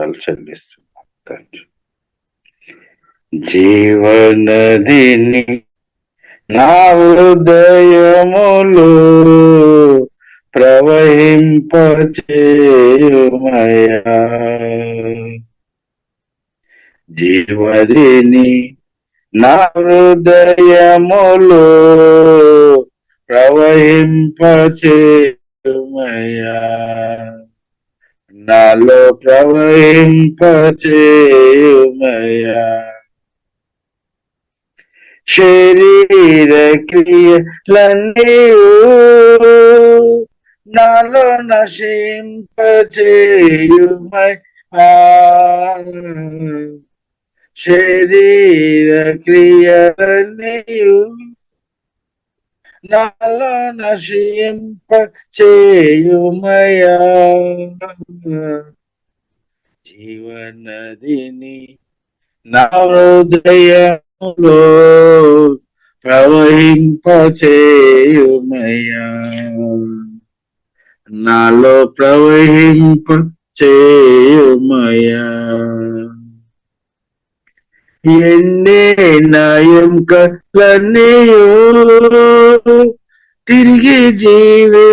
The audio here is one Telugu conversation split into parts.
వందనాలు చెల్లిస్తున్నాం తండ్రి. జీవనదిని నా హృదయములో ప్రవహింపచేయుమయా, జీవదిని నా హృదయములో ప్రవహింపచేయుమయా, నాలో ప్రవహింపచేయుమయా. శరీర క్రియలన్నీయు నాలో నశింపచేయుమయా, శరీర క్రియలన్నీయు నాలో నశింపచేయుమయా, జీవనదిని నా హృదయములో ప్రవహింపచేయుమయా, నాలో ప్రవహింపచేయుమయా. ఎండిన ఎముకలన్నీయు తిరిగి జీవింపచేయుమయా,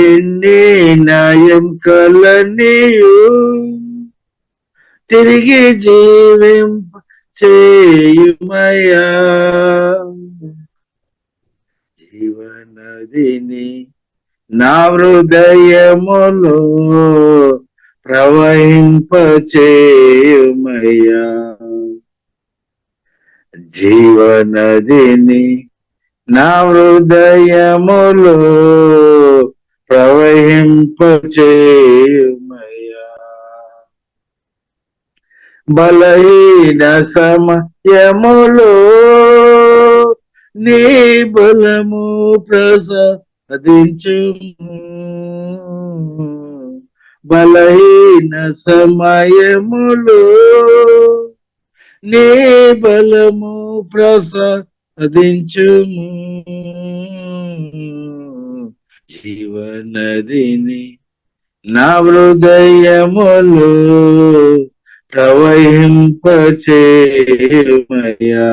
ఎండిన ఎముకలన్నీయు తిరిగి జీవింపచేయుమయా, జీవనదిని నా హృదయములో ప్రవహింపచేయుమయా, జీవనదిని నా హృదయములో ప్రవహింపచేయుమయా. బలహీన సమయములో నీ బలము ప్రసాదించుము, బలహీన సమయములో నీ బలము ప్రసాదించుము, జీవనదిని నా హృదయములో ప్రవహింపచేయుమయా,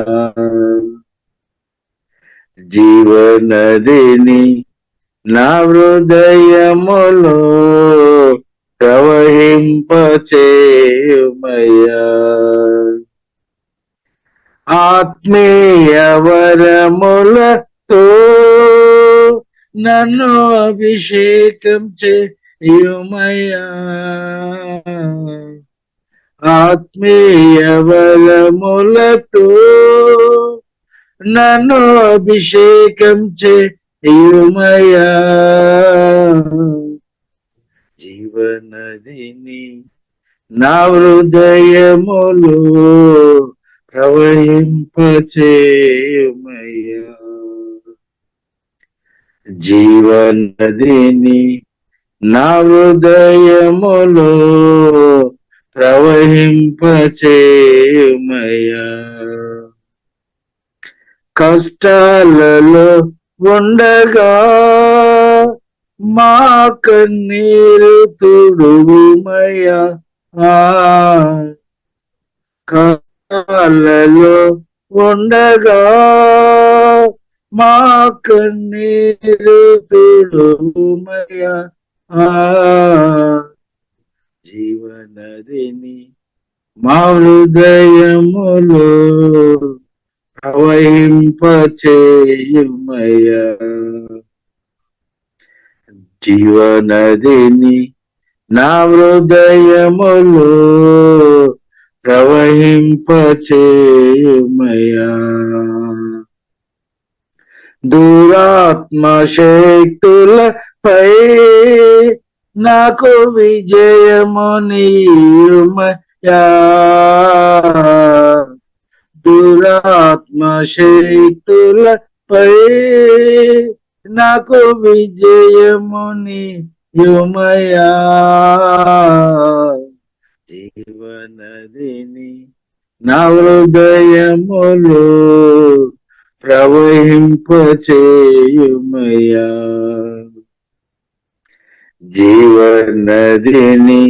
జీవనదిని నా హృదయములో ప్రవహింపచేయుమయా. ఆత్మీయ వరములతో నన్ను అభిషేకం చేయుమయా, ఆత్మీయ వరములతో నన్ను అభిషేకం చేయుమయా, జీవనదిని నా హృదయములో ప్రవహింపచేయుమయా, జీవనదిని నా హృదయములో ప్రవహింపచేయుమయా. కష్టాలలో ఉండగా మా కన్నీరు తుడుగుమయా, కష్టాలలో ఉండగా మా కన్నీరు తుడుగుమయా, జీవనదిని మా హృదయములో ప్రవహింపచేయుమయా, జీవనదిని నా హృదయములో ప్రవహింపచేయుమయా. దురాత్మ శక్తులపై నాకు విజయము నీయుమయా, దురాత్మ శక్తులపై నాకు విజయము నీయుమయా, జీవనదిని నా హృదయములో ప్రవహింపచేయుమయా, జీవనదిని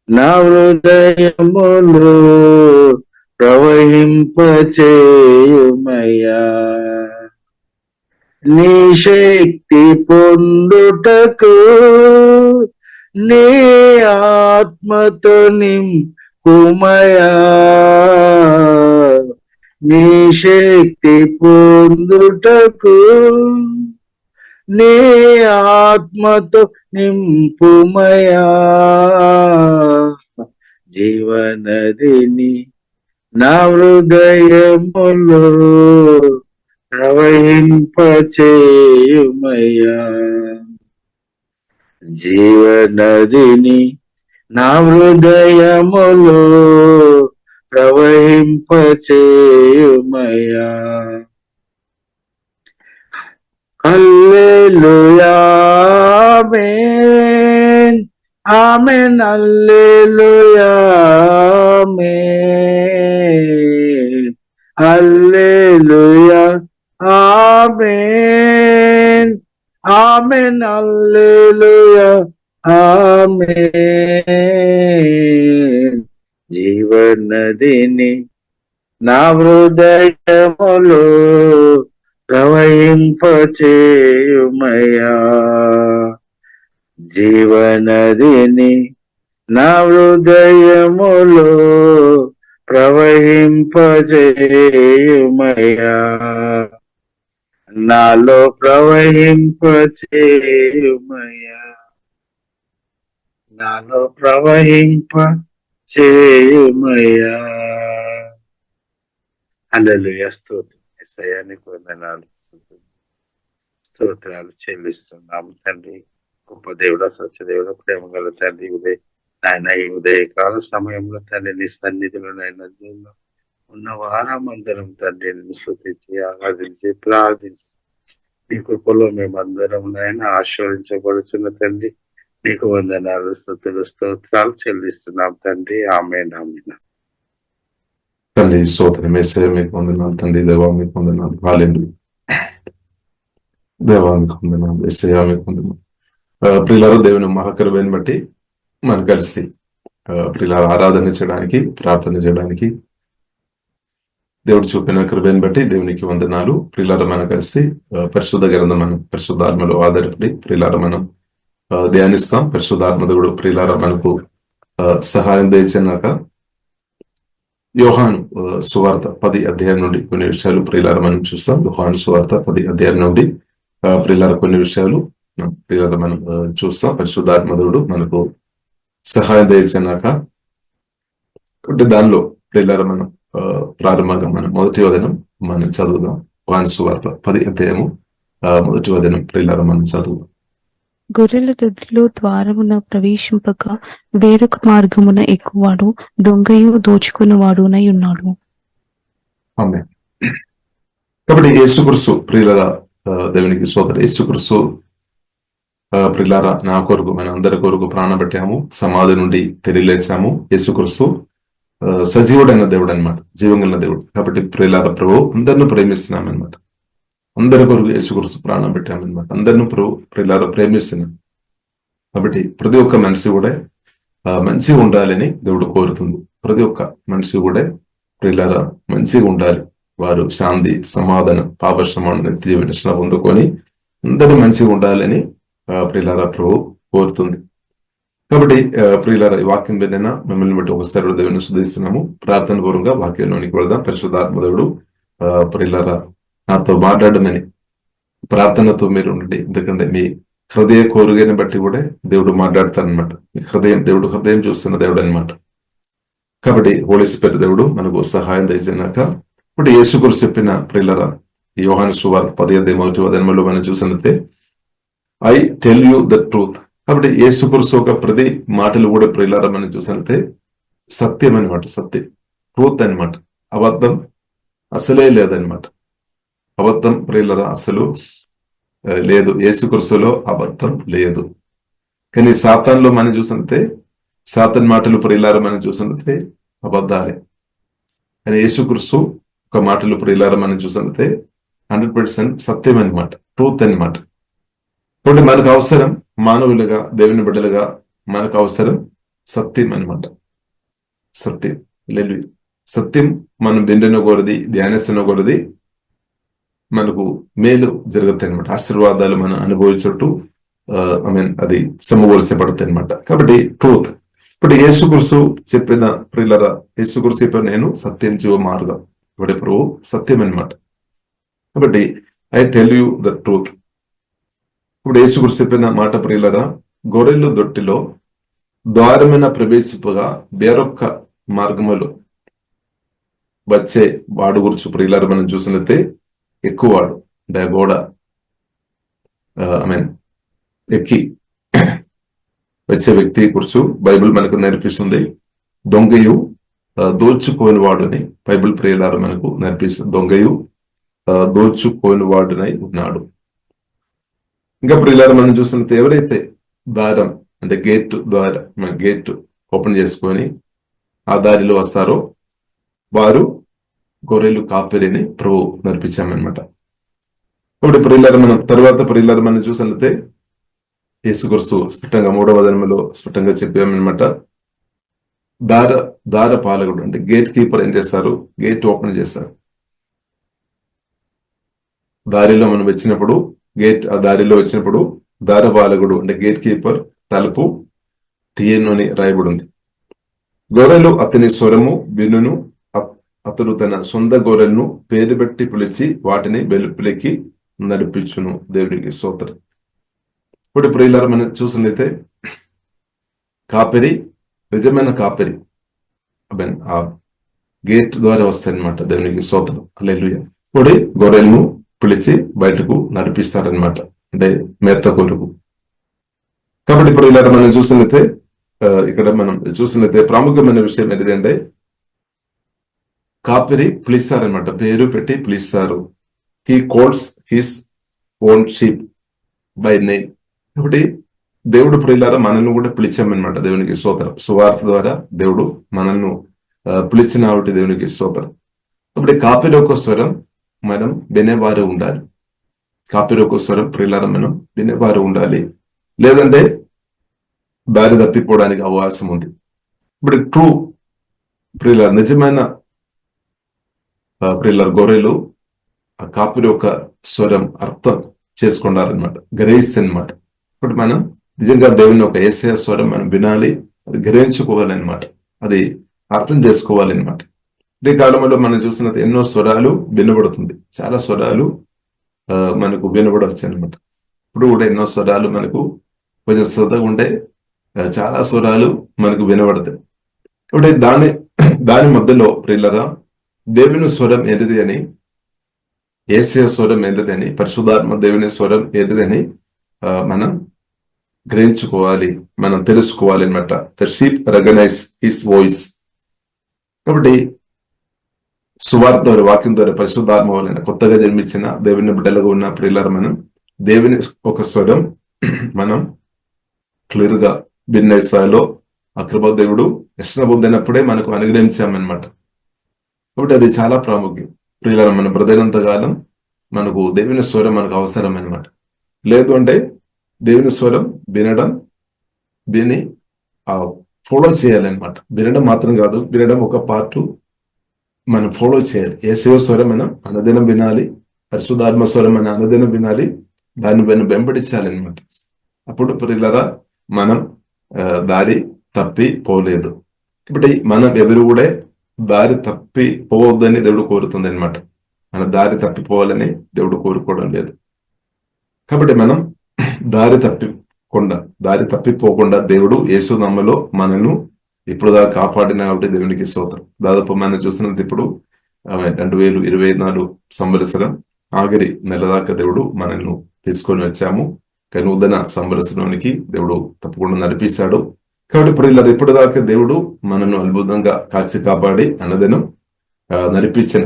నా హృదయములో ప్రవహింపచేయుమయ్యా. నీ శక్తి పొందుటకు నీ ఆత్మతో నింపుమయ్యా. నీ శక్తి పొందుటకు నీ ఆత్మతో నింపుమయా. జీవనదిని నా హృదయములో ప్రవహింపచేయుమయ్యా. జీవనదిని నా హృదయములో ప్రవహింపచేయుమయ్యా. హల్లెలూయా ఆమేన్ ఆమేన్ హల్లెలూయా ఆమేన్ హల్లెలూయా ఆమేన్ ఆమేన్ హల్లెలూయా ఆమేన్. జీవనదిని నా హృదయములో ప్రవహింపచేయుమయ్యా. జీవనదిని నా హృదయములో ప్రవహింపచేయుమయ్యా. నాలో ప్రవహింపచేయుమయ్యా. నాలో ప్రవహింపచేయుమయ్యా. హల్లెలూయా. స్తోత్రం యేసయ్యా, నీకు వందనాలు, స్తోత్రాలు చెల్లిస్తున్నాము తండ్రి. గొప్ప దేవుడ, సత్యదేవుడ, ప్రేమ గల తండ్రి, నాయన ఈ ఉదయకాల సమయంలో తండ్రి నీ సన్నిధిలో నాయన ఉన్న వారమందరం తండ్రి నిన్ను స్తుతించి ఆరాధించి ప్రార్థించి నీ కృపలో మేమందరం నాయన ఆశీర్వదించబడుతున్న తండ్రి. నీకు వందనాలు, స్తుతులు, స్తోత్రాలు చెల్లిస్తున్నాం తండ్రి. ఆమేన్ ఆమేన్. తండ్రి స్తోత్రం యేసయ్యా, మీకు వందనాలు తండ్రి. దేవా మీకు వందనాలు. హల్లెలూయా. దేవా మీకు వందనాలు. యేసయ్యా మీకు వందనాలు. ప్రియులారా, దేవుని మహాకరువైన బట్టి మనం కలిసి ప్రియులారా ఆరాధన చేయడానికి, ప్రార్థన చేయడానికి దేవుడు చూపిన కృపను బట్టి దేవునికి వందనాలు. ప్రియులారా, మనం కలిసి పరిశుద్ధ గ్రంథం మనం పరిశుద్ధాత్మలో ఆధారపడి ప్రియులారా మనం ధ్యానిస్తాం. పరిశుద్ధాత్మ దేవుడు ప్రియులారా మనకు సహాయం దయచేనాక యోహాను సువార్త 10 అధ్యాయం నుండి కొన్ని విషయాలు ప్రియులారా మనం చూస్తాం. యోహాను సువార్త 10 అధ్యాయం నుండి ప్రియులారా కొన్ని విషయాలు ప్రియులారా మనం చూస్తాం. పరిశుద్ధాత్మ దేవుడు మనకు సహాయం దయచేనాక అంటే దానిలో ప్రియులారా మనం ప్రారంభంగా మనం మొదటి వదనం మనం చదువుదాం. యోహాను సువార్త 10 అధ్యాయము మొదటి వదనం ప్రియులారా మనం చదువుదాం. గొర్రెల దొడ్డిలో ద్వారమున ప్రవేశింపక వేరొక మార్గమున ఎక్కువాడు, దొంగయు దోచుకున్నవాడునై ఉన్నాడు. ఆమేన్. కాబట్టి యేసుక్రీస్తు ప్రియులారా, దేవునికి స్తోత్రం. యేసుక్రీస్తు ప్రియులారా నా కొరకు మన అందరి కొరకు ప్రాణం పెట్టాము, సమాధి నుండి తిరిగి లేచాము. యేసుక్రీస్తు సజీవుడైన దేవుడు అనమాట, జీవంగల దేవుడు. కాబట్టి ప్రియులారా ప్రభు అందరిని ప్రేమిస్తున్నాం అనమాట. అందరి కొరకు యేసుక్రీస్తు ప్రాణం పెట్టామన్నమాట. అందరిని ప్రియులారా ప్రేమిస్తున్నాం. కాబట్టి ప్రతి ఒక్క మనిషి కూడా మంచిగా ఉండాలని దేవుడు కోరుతుంది. ప్రతి ఒక్క మనిషి కూడా ప్రియులారా మంచిగా ఉండాలి. వారు శాంతి, సమాధానం, పాపశ్రమాన్ని నిత్య వినశన పొందుకొని అందరూ మంచిగా ఉండాలని ప్రియులారా ప్రభు కోరుతుంది. కాబట్టి ప్రియులారా ఈ వాక్యం విన్న మిమ్మల్ని బట్టి ఒకసారి దేవుని స్తుతిస్తున్నాము. ప్రార్థన పూర్వకంగా వాక్యంలోనికి వెళదాం. పరిశుద్ధాత్మ దేవుడు ప్రియులారా నాతో మాట్లాడమని ప్రార్థనతో మీరు ఉండండి. ఎందుకంటే మీ హృదయ కోరికని బట్టి కూడా దేవుడు మాట్లాడతారనమాట. మీ హృదయం, దేవుడు హృదయం చూస్తున్న దేవుడు అనమాట. కాబట్టి హోలీ స్పిరిట్ దేవుడు మనకు సహాయం దయచేనాక ఇప్పుడు యేసుక్రీస్తు చెప్పిన ప్రియులారా యోహాను సువార్త 10 అధ్యాయం మొదటి వచనంలో మనం చూసినట్లయితే I tell you the truth. కాబట్టి యేసుక్రీస్తు ఒక ప్రతి మాటలు కూడా ప్రియులారా మనం చూసినట్లయితే సత్యం అనమాట. సత్యం, ట్రూత్ అనమాట. అబద్ధం అసలే లేదనమాట. అబద్ధం ప్రియులారా అసలు లేదు. యేసుక్రీస్తులో అబద్ధం లేదు. కానీ సాతాన్లో మనం చూసినట్లయితే సాతాన్ మాటలు ప్రియులారా మనం చూసినట్లయితే అబద్ధాలే. కానీ యేసుక్రీస్తు ఒక మాటలు ప్రియులారా మనం చూసినట్లయితే 100% సత్యం అనమాట, ట్రూత్ అనమాట. కాబట్టి మనకు అవసరం మానవులుగా, దేవుని బిడ్డలుగా మనకు అవసరం సత్యం అన్నమాట. సత్యం. హల్లెలూయా. సత్యం మనం విండిన కొలది, ధ్యానిస్తున్న కొలది మనకు మేలు జరుగుతాయి అనమాట. ఆశీర్వాదాలు మనం అనుభవించుటూ అది సమకూర్చబడతాయి అనమాట. కాబట్టి ట్రూత్. ఇప్పుడు యేసుక్రీస్తు చెప్పిన ప్రియులారా, యేసుక్రీస్తు చెప్పిన నేను సత్యం, జీవ మార్గం. ఇప్పుడు ప్రభు సత్యం అన్నమాట. కాబట్టి I tell you the truth. ఇప్పుడు యేసుక్రీస్తు చెప్పిన మాట ప్రియులారా, గొర్రెలు దొట్టిలో ద్వారమైన ప్రవేశింపగా వేరొక్క మార్గములు వచ్చే వాడు గురించి ప్రియులారా మనం చూసినట్లయితే ఎక్కువ వాడు అంటే గోడ ఎక్కి వచ్చే వ్యక్తి గురించి బైబిల్ మనకు నేర్పిస్తుంది. దొంగయు దోచుకోని వాడుని బైబిల్ ప్రియులారా మనకు నేర్పిస్తుంది. దొంగయు దోచుకోని వాడునై ఉన్నాడు. ఇంకా ప్రియులారా మనం చూసినట్లయితే ఎవరైతే దారం అంటే గేట్ ఓపెన్ చేసుకొని ఆ దారిలో వస్తారో వారు గొర్రెలు కాపరిని ప్రభు నేర్పించామన్నమాట. కాబట్టి ప్రియులారా మనం తర్వాత ప్రియులారా మనం చూసినట్లయితే యేసుక్రీస్తు స్పష్టంగా 3వ అధ్యాయంలో స్పష్టంగా చెప్పామన్నమాట. దార పాలకుడు అంటే గేట్ కీపర్ ఏం చేస్తారు? గేట్ ఓపెన్ చేస్తారు. దారిలో మనం వచ్చినప్పుడు ఆ దారిలో వచ్చినప్పుడు దారపాలకుడు అంటే గేట్ కీపర్ తలుపు తీయను అని రాయబడి ఉంది. గొర్రెలు అతని స్వరము వినును, అతడు తన సొంత గొర్రెలను పేరు పెట్టి పిలిచి వాటిని వెలుపలికి నడిపించును. దేవుడికి స్తోత్రం. ఇప్పుడు ప్రియులారా మనం చూసినట్లయితే కాపరి, నిజమైన కాపరి ఆ గేట్ ద్వారా వస్తాయన్నమాట. దేవునికి స్తోత్రం. హల్లెలూయా. ఇప్పుడు గొర్రెలను పిలిచి బయటకు నడిపిస్తారనమాట, అంటే మేత కొరకు. కాబట్టి ఇప్పుడు ఇలా మనం చూసినట్లయితే ఇక్కడ మనం చూసినట్లయితే ప్రాముఖ్యమైన విషయం ఏంటంటే కాపరి పిలుస్తారనమాట, పేరు పెట్టి పిలుస్తారు. He calls his own sheep by name. కాబట్టి దేవుడు ప్రియులారా మనల్ని కూడా పిలిచామన్నమాట. దేవునికి స్తోత్రం. సువార్త ద్వారా దేవుడు మనల్ని పిలిచిన ఒకటి దేవునికి స్తోత్రం. కాబట్టి కాపరి ఒక స్వరం మనం వినేవారు ఉండాలి. కాపరి ఒక స్వరం ప్రియులారా మనం వినేవారు ఉండాలి, లేదంటే దారి తప్పిపోవడానికి అవకాశం ఉంది. ఇప్పుడు ట్రూ ప్రియులారా, నిజమైన ప్రియులారా గొర్రెలు ఆ కాపరి ఒక స్వరం అర్థం చేసుకున్నారనమాట, గ్రహిస్తారనమాట. ఇప్పుడు మనం నిజంగా దేవుని ఒక యేసయ్య స్వరం మనం వినాలి, అది గ్రహించుకోవాలన్నమాట, అది అర్థం చేసుకోవాలన్నమాట. ఈ కాలంలో మనం చూసినది ఎన్నో స్వరాలు వినబడుతుంది, చాలా స్వరాలు మనకు వినబడవచ్చు అనమాట. ఇప్పుడు కూడా ఎన్నో స్వరాలు మనకు కొంచెం శ్రద్ధగా ఉంటే చాలా స్వరాలు మనకు వినబడతాయి. కాబట్టి దాని మధ్యలో ప్రియులారా దేవుని స్వరం ఏది అని, యేసయ్య స్వరం ఏది అని, పరిశుద్ధాత్మ దేవుని స్వరం ఏది అని మనం గ్రహించుకోవాలి, మనం తెలుసుకోవాలి అనమాట. The sheep recognise his voice. కాబట్టి సువార్త ద్వారా, వాక్యం ద్వారా, పరిశుద్ధాత్మ వలన కొత్తగా జన్మించిన దేవుని బిడ్డలుగా ఉన్న ప్రియులారా మనం దేవుని ఒక స్వరం మనం క్లియర్ గా భిన్న స్థాయిలో ఆ కృప దేవుడు రక్షణ పొందినప్పుడే మనకు అనుగ్రహించామన్నమాట. కాబట్టి అది చాలా ప్రాముఖ్యం ప్రియులారా. మన బ్రదైనంత కాలం మనకు దేవుని స్వరం మనకు అవసరం అనమాట. లేదు అంటే దేవుని స్వరం విని ఫాలో చేయాలన్నమాట. వినడం మాత్రం కాదు, వినడం ఒక పార్ట్, మనం ఫాలో చేయాలి. యేసయ్య స్వరం మనం అనుదినం వినాలి, పరిశుద్ధాత్మ స్వరం మనం అనుదినం వినాలి, దాన్ని మనం వెంబడించాలన్నమాట. అప్పుడు ప్రియులారా మనం దారి తప్పి పోలేదు. ఇప్పుడు మనం ఎవరు కూడా దారి తప్పి పోవద్దని దేవుడు కోరుతుంది అనమాట. మన దారి తప్పిపోవాలని దేవుడు కోరుకోవడం లేదు. కాబట్టి మనం దారి తప్పిపోకుండా దేవుడు యేసు నామములో మనను ఇప్పుడు దాకా కాపాడిన కాబట్టి దేవునికి స్తోత్రం. దాదాపు మనం చూస్తున్నది ఇప్పుడు 2024 సంవత్సరం ఆఖరి నెల దాకా దేవుడు మనల్ని తీసుకొని వచ్చాము. కానీ నూతన సంవత్సరానికి దేవుడు తప్పకుండా నడిపిస్తాడు. కాబట్టి ఇప్పుడు దాకా దేవుడు మనను అద్భుతంగా కాచి కాపాడి అన్నదినం నడిపించిన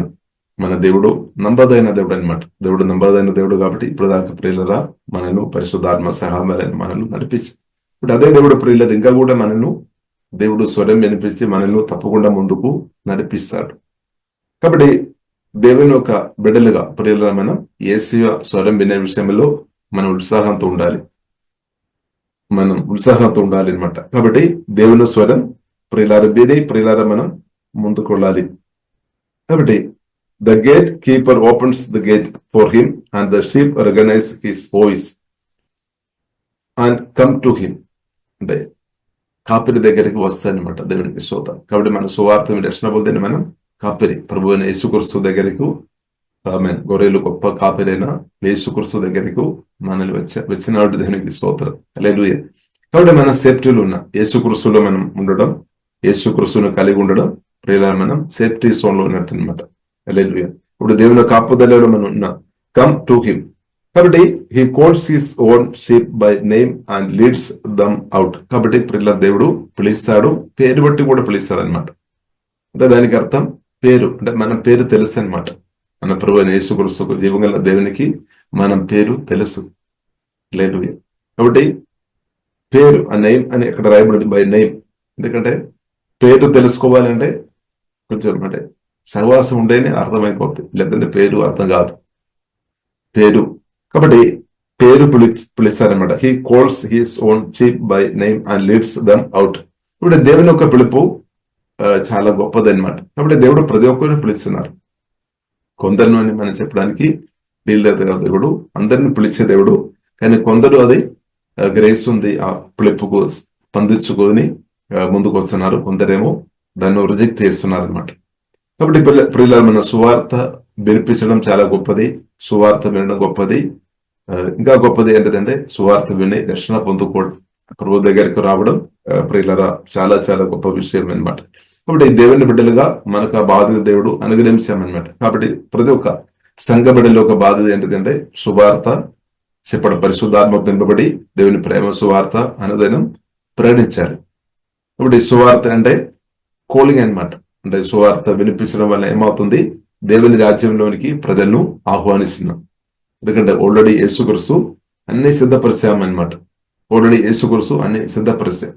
మన దేవుడు నమ్మదైన దేవుడు అనమాట. దేవుడు నమ్మదైన దేవుడు కాబట్టి ఇప్పుడు దాకా ప్రియులరా మనను పరిశుద్ధాత్మ సహాయం మనల్ని నడిపించి, ఇప్పుడు అదే దేవుడు ప్రియులరు ఇంకా కూడా మనను దేవుడు స్వరం వినిపించి మనల్ని తప్పకుండా ముందుకు నడిపిస్తాడు. కాబట్టి దేవుని ఒక బిడ్డలుగా ప్రియులరా మనం యేసయ్య స్వరం వినే విషయంలో మనం ఉత్సాహంతో ఉండాలి, అనమాట. కాబట్టి దేవుని స్వరం ప్రియులార మనం ముందుకు వెళ్ళాలి. కాబట్టి the gatekeeper opens the gate for him and the sheep recognise his voice and come to him. అంటే కాపిరి దగ్గరికి వస్తాయన్నమాట దేవునికి స్తోత్రం. కాబట్టి మన సువార్త రక్షణ పొందిన మనం కాపిరి ప్రభు అయిన యేసుక్రీస్తు దగ్గరకు, గొర్రెలు గొప్ప కాపిరైన యేసుక్రీస్తు దగ్గరకు మనల్ని వచ్చినాడు దేవునికి స్తోత్రం. హల్లెలూయా. కాబట్టి మన సేఫ్టీలో ఉన్న యేసుక్రీస్తులో మనం ఉండడం, యేసుక్రీస్తును కలిగి ఉండడం ప్రియులారా మనం సేఫ్టీ జోన్ లో ఉన్నట్టు అనమాట. హల్లెలూయా. ఇప్పుడు దేవుని కాపుదలలో మనం ఉన్నాం. Come to him. కాబట్టి he calls his own sheep by name and leads them out. కాబట్టి ప్రియుల దేవుడు పిలుస్తాడు, పేరు బట్టి కూడా పిలుస్తాడు అనమాట. అంటే దానికి అర్థం పేరు, అంటే మన పేరు తెలుసు అనమాట. మన ప్రభు అయిన యేసుక్రీస్తుకు జీవగల దేవునికి మనం పేరు తెలుసు. హల్లెలూయా. కాబట్టి పేరు ఆ నేమ్ అని ఇక్కడ రాయబడింది బై నేమ్. ఎందుకంటే పేరు తెలుసుకోవాలంటే కొంచెం అంటే సహవాసం ఉంటేనే అర్థమైపోతుంది, లేదంటే పేరు అర్థం కాదు. పేరు కాబట్టి పేరు పిలుస్తారనమాట. He calls his own sheep by name and leads them out. ఇప్పుడు దేవుని యొక్క పిలుపు చాలా గొప్పది అనమాట. కాబట్టి దేవుడు ప్రతి ఒక్కరిని పిలుస్తున్నారు. కొందరు అని మనం చెప్పడానికి వీల్లేదు కదా. దేవుడు అందరిని పిలిచే దేవుడు, కానీ కొందరు అది గ్రేస్ ఉంది ఆ పిలుపుకు స్పందించుకొని ముందుకు వస్తున్నారు, కొందరేమో దాన్ని రిజెక్ట్ చేస్తున్నారు అనమాట. కాబట్టి ప్రియులారా మన సువార్త వినిపించడం చాలా గొప్పది, సువార్త వినడం గొప్పది. ఇంకా గొప్పది ఏంటంటే సువార్త విని రక్షణ పొందుకోవడం, ప్రభు దగ్గరికి రావడం ప్రియులారా చాలా చాలా గొప్ప విషయం అనమాట. కాబట్టి దేవుని బిడ్డలుగా మనకు ఆ బాధ్యత దేవుడు అనుగ్రహించామన్నమాట. కాబట్టి ప్రతి ఒక్క సంఘ బిడ్డలో ఒక బాధ్యత ఏంటంటే సువార్త చెప్పడం, పరిశుద్ధాత్మ దింపబడి దేవుని ప్రేమ సువార్త అనుదినం ప్రకటించాలి. ఇప్పుడు సువార్త అంటే కోలింగ్ అనమాట. అంటే సువార్త వినిపించడం వల్ల ఏమవుతుంది, దేవుని రాజ్యంలోనికి ప్రజలను ఆహ్వానిస్తున్నాం. ఎందుకంటే ఆల్రెడీ యేసుక్రీస్తు అన్ని సిద్ధపరిచామన్నమాట. ఆల్రెడీ యేసుక్రీస్తు అన్ని సిద్ధపరిచాం.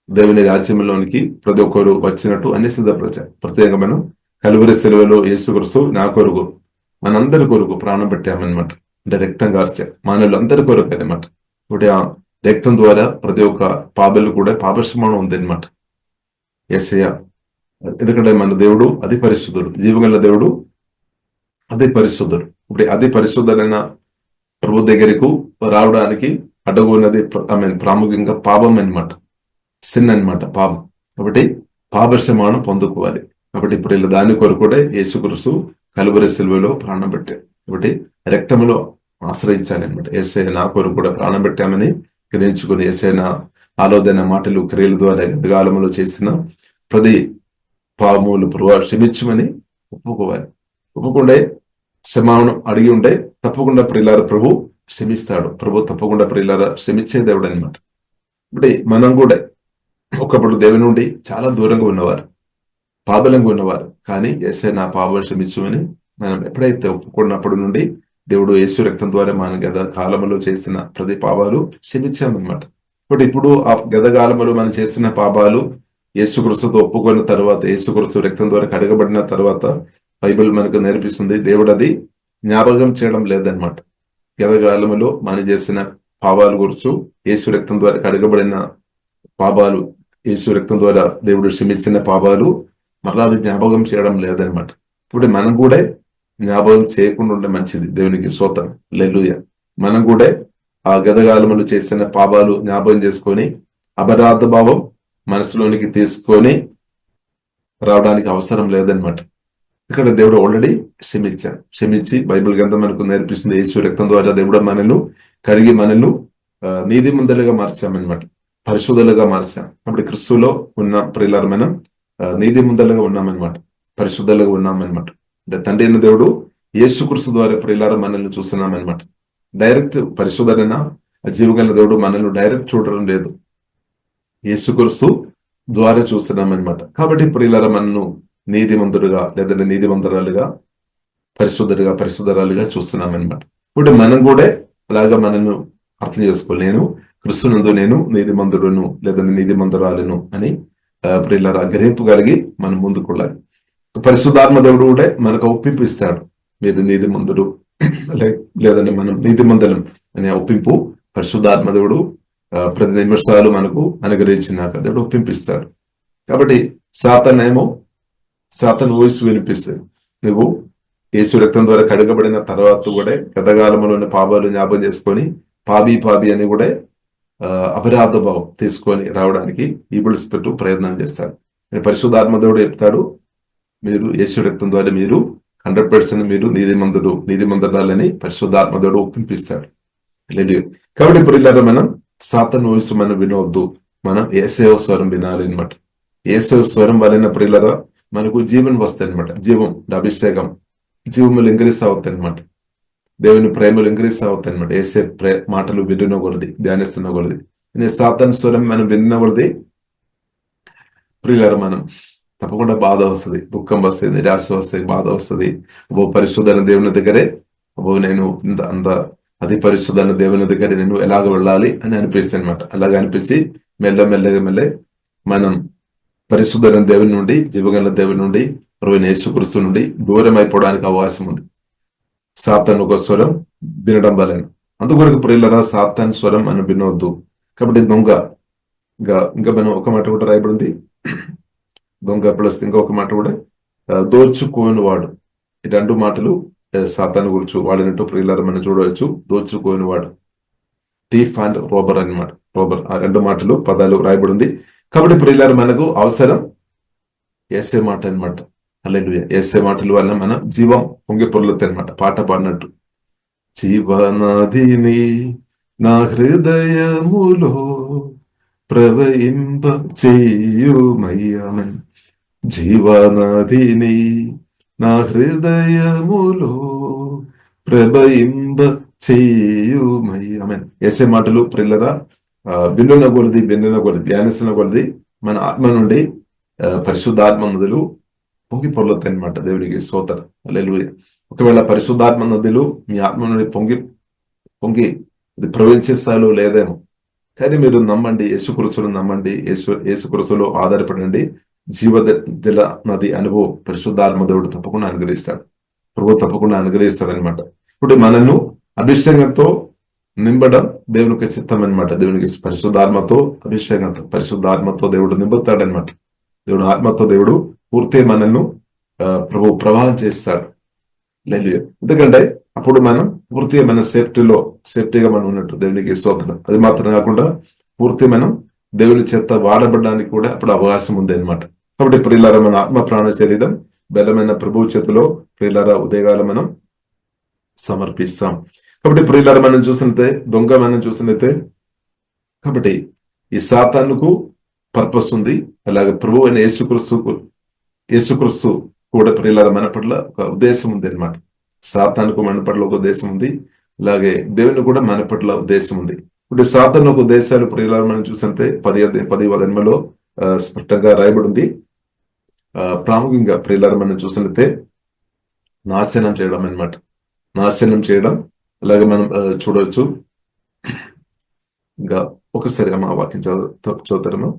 దేవుని రాజ్యంలోనికి ప్రతి ఒక్కరు వచ్చినట్టు అన్ని సిద్ధపరిచారు. ప్రత్యేకంగా మనం కలువరి సిలువలో యేసుక్రీస్తు నా కొరకు మనందరి కొరకు ప్రాణం పెట్టామన్నమాట. అంటే రక్తం కార్చాం మానవులందరి కొరకు అనమాట. ఇప్పుడు ఆ రక్తం ద్వారా ప్రతి ఒక్క పాపలు కూడా పాపక్షమానం ఉంది అనమాట. యేసయ్య ఎందుకంటే మన దేవుడు అతి పరిశుద్ధుడు, జీవగల దేవుడు అతి పరిశుద్ధుడు. ఇప్పుడు అతి పరిశుద్ధుడైన ప్రభు దగ్గరకు రావడానికి అడ్డగొన్నది ప్రాముఖ్యంగా పాపం అనమాట, సిన్ అనమాట, పాపం. కాబట్టి పాపక్షమానం పొందుకోవాలి. కాబట్టి ఇప్పుడు ఇలా దాని కొరకు కూడా యేసుక్రీస్తు కలువరి సిలువలో ప్రాణం పెట్టారు. కాబట్టి రక్తములో ఆశ్రయించాలి అనమాట. యేసయ్య నా కొరకు కూడా ప్రాణం పెట్టామని గ్రహించుకుని యేసయ్య ఆలోచన మాటలు క్రియల ద్వారా గతకాలంలో చేసిన ప్రతి పాపములు ప్రభు క్షమించమని ఒప్పుకోవాలి. ఒప్పుకుంటే క్షమాపణం అడిగి ఉంటే తప్పకుండా ప్రియులార ప్రభు క్షమిస్తాడు. ప్రభు తప్పకుండా ప్రియులార క్షమించే దేవుడు అనమాట. ఇప్పుడు మనం కూడా ఒకప్పుడు దేవుని నుండి చాలా దూరంగా ఉన్నవారు, పాపలంగా ఉన్నవారు, కానీ యేసయ్య నా పాపం క్షమించమని మనం ఎప్పుడైతే ఒప్పుకున్నప్పటి నుండి దేవుడు యేసు రక్తం ద్వారా మన గత కాలంలో చేసిన ప్రతి పాపాలు క్షమించామన్నమాట. ఇప్పుడు ఆ గత కాలంలో మనం చేసిన పాపాలు యేసుక్రీస్తుతో ఒప్పుకున్న తర్వాత, యేసుక్రీస్తు రక్తం ద్వారా కడగబడిన తర్వాత బైబిల్ మనకు నేర్పిస్తుంది దేవుడు అది జ్ఞాపకం చేయడం లేదనమాట. గత కాలంలో మనం చేసిన పాపాల గురించి, యేసు రక్తం ద్వారా కడగబడిన పాపాలు, యేసు రక్తం ద్వారా దేవుడు క్షమించిన పాపాలు మరలా అది జ్ఞాపకం చేయడం లేదనమాట. ఇప్పుడు మనం కూడా జ్ఞాపకం చేయకుండా ఉంటే మంచిది. దేవునికి స్తోత్రం. హల్లెలూయా. మనం కూడా ఆ గతకాలంలో చేసిన పాపాలు జ్ఞాపకం చేసుకొని అపరాధ భావం మనసులోనికి తీసుకొని రావడానికి అవసరం లేదనమాట. ఇక్కడ దేవుడు ఆల్రెడీ క్షమించి బైబిల్ గ్రంథం మనకు నేర్పిస్తుంది యేసు రక్తం ద్వారా దేవుడు మనల్ని కడిగి మనల్ని నీతిమంతులుగా మార్చామన్నమాట, పరిశుద్ధులుగా మార్చాం. కాబట్టి క్రీస్తులో ఉన్న ప్రియులారా మనం నీతిమంతులుగా ఉన్నామన్నమాట, పరిశుద్ధులుగా ఉన్నామన్నమాట. అంటే తండ్రి అయిన దేవుడు యేసుక్రీస్తు ద్వారా ప్రియులారా మనల్ని చూస్తున్నామన్నమాట. డైరెక్ట్ పరిశుద్ధుడైన జీవగల దేవుడు మనల్ని డైరెక్ట్ చూడడం లేదు, యేసుక్రీస్తు ద్వారా చూస్తున్నామన్నమాట. కాబట్టి ప్రియులారా మనను నీతిమంతుడుగా లేదంటే నీతిమంతురాలుగా, పరిశుద్ధరాలుగా చూస్తున్నామన్నమాట. ఇప్పుడు మనం కూడా అలాగా మనల్ని అర్థం చేసుకోవాలి. నేను క్రీస్తునందు నేను నీతిమంతుడును లేదంటే నీతిమంతురాలను అని ప్రియులారా గ్రహింపు కలిగి మనం ముందుకు వెళ్ళాలి. పరిశుద్ధాత్మ దేవుడు కూడా మనకు ఒప్పిస్తాడు, మీరు నీతిమంతుడు లేదంటే మనం నీతిమంతులం అనే ఒప్పింపు పరిశుద్ధాత్మ దేవుడు ప్రతి నిమిషాలు మనకు అనుగ్రహించినాక దేవుడు ఒప్పింపిస్తాడు. కాబట్టి సాతాన్ వాయిస్ వినిపిస్తుంది. నువ్వు యేసు రక్తం ద్వారా కడగబడిన తర్వాత కూడా గతకాలంలోని పాపాలు జ్ఞాపకం చేసుకొని పాపి అని కూడా అపరాధ భావం తీసుకొని రావడానికి ఈబుల్ స్పిరిట్ ప్రయత్నం చేస్తాడు. పరిశుద్ధాత్మ దేవుడు చెప్తాడు, మీరు యేసు రక్తం ద్వారా మీరు 100% మీరు నీతిమంతురాలని పరిశుద్ధాత్మ దేవుడు ఒప్పింపిస్తాడు. లేదు కాబట్టి ఇప్పుడు ఇలాగ మనం సాతాను వాయిస్ మనం వినవద్దు, మనం యేసయ్య స్వరం వినాలి అనమాట. యేసయ్య స్వరం వలన ప్రియులారా మనకు జీవనం వస్తాయి అనమాట. జీవం అభిషేకం జీవములు ఇంక్రీస్ అవుతాయి అనమాట. దేవుని ప్రేమలు ఇంక్రీస్ అవుతాయి అనమాట. యేసే మాటలు వినకూడదు, ధ్యానిస్తున్నకూడదు. సాతాను స్వరం మనం వినకూడదు ప్రియులారా, మనం తప్పకుండా బాధ వస్తుంది, దుఃఖం వస్తుంది, నిరాశ వస్తుంది, బాధ వస్తుంది. పరిశుద్ధైన దేవుని దగ్గరే నేను అంత అతి పరిశుద్ధైన దేవుని దగ్గర నేను ఎలాగ వెళ్ళాలి అని అనిపిస్తుంది అనమాట. అలాగ అనిపించి మెల్లగా మనం పరిశుద్ధైన దేవుని నుండి, జీవగల దేవుని నుండి, ప్రభువైన యేసుక్రీస్తు నుండి దూరం అయిపోవడానికి అవకాశం ఉంది. సాతాను ఒక స్వరం వినడం వలన. అందుకొరకు ప్రియులారా సాతాను స్వరం మనం వినవద్దు. కాబట్టి దొంగ ఇంకా మనం ఒక మాట కూడా రాయబడింది, దొంగ ప్లస్ ఇంకొక మాట కూడా దోచుకోనివాడు. ఈ రెండు మాటలు సాతాను గురించి వాడినట్టు ప్రియులారా మనం చూడవచ్చు. దోచుకోనివాడు, థీఫ్ అండ్ రోబర్ అన్నమాట. రోబర్, ఆ రెండు మాటలు పదాలు రాయబడింది. కాబట్టి ప్రియులారా మనకు అవసరం యేసే మాట అనమాట. హల్లెలూయా. యేసే మాటల వల్ల మనం జీవం పొంగి పొర్లుతాయి అనమాట. పాట పాడినట్టు, జీవనదిని నా హృదయములో ప్రవహింప చేయుమయ్యామన్, జీవనదిని నా హృదయములో ప్రవహింప చేయుమయ్యామన్. యేసే మాటలు ప్రియులారా విన్నున కొలది ధ్యానిస్తున్న కొలది మన ఆత్మ నుండి పరిశుద్ధాత్మ నదులు పొంగి పొర్లుతాయి అనమాట. దేవునికి స్తోత్రం. హల్లెలూయా. ఒకవేళ పరిశుద్ధాత్మ నదులు మీ ఆత్మ నుండి పొంగి ఇది ప్రవహించే స్థాయిలో లేదేమో, కానీ మీరు నమ్మండి, యేసుక్రీస్తును నమ్మండి, యేసుక్రీస్తులో ఆధారపడండి. జల నది అనుభవం పరిశుద్ధాత్మ దేవుడు తప్పకుండా అనుగ్రహిస్తాడు. ప్రభు తప్పకుండా అనుగ్రహిస్తాడు అనమాట. ఇప్పుడు మనను అభిషేకంతో నింపడం దేవునికి చిత్తం అనమాట. దేవునికి పరిశుద్ధాత్మతో అభిషేకంతో పరిశుద్ధాత్మతో దేవుడు నింపుతాడనమాట. దేవుడు ఆత్మతో దేవుడు పూర్తి మనల్ని ప్రభు ప్రవాహం చేస్తాడు. లేదు, ఎందుకంటే అప్పుడు మనం పూర్తిగా మన సేఫ్టీగా మనం ఉన్నట్టు. దేవునికి స్తోత్రం. అది మాత్రం కాకుండా పూర్తి మనం దేవుని చేత వాడబడడానికి కూడా అప్పుడు అవకాశం ఉంది అనమాట. కాబట్టి ప్రియులారా మన ఆత్మ ప్రాణ శరీరం బలమైన ప్రభువు చేతిలో ప్రియులారా ఉదయగాల మనం సమర్పిస్తాం. కాబట్టి ప్రియులారా మనం చూసినట్టే దొంగ మనం చూసినట్టే, కాబట్టి ఈ సాతానుకు పర్పస్ ఉంది. అలాగే ప్రభు అయిన యేసుక్రీస్తు కూడా ప్రియులారా మన పట్ల ఒక ఉద్దేశం ఉంది అనమాట. సాతానుకు మన పట్ల ఒక ఉద్దేశం ఉంది, అలాగే దేవుని కూడా మన పట్ల ఉద్దేశం ఉంది. ఇప్పుడు సాతాను ఒక ఉద్దేశాలు ప్రియులారా మనం చూసినట్టే 10వ స్పష్టంగా రాయబడింది. ప్రాముఖ్యంగా ప్రియులారా మనం చూసినట్టే నాశనం చేయడం అనమాట. నాశనం చేయడం అలాగే మనం చూడవచ్చు. ఇంకా ఒకసారి మా వాక్యం చదువుతారమ్మా.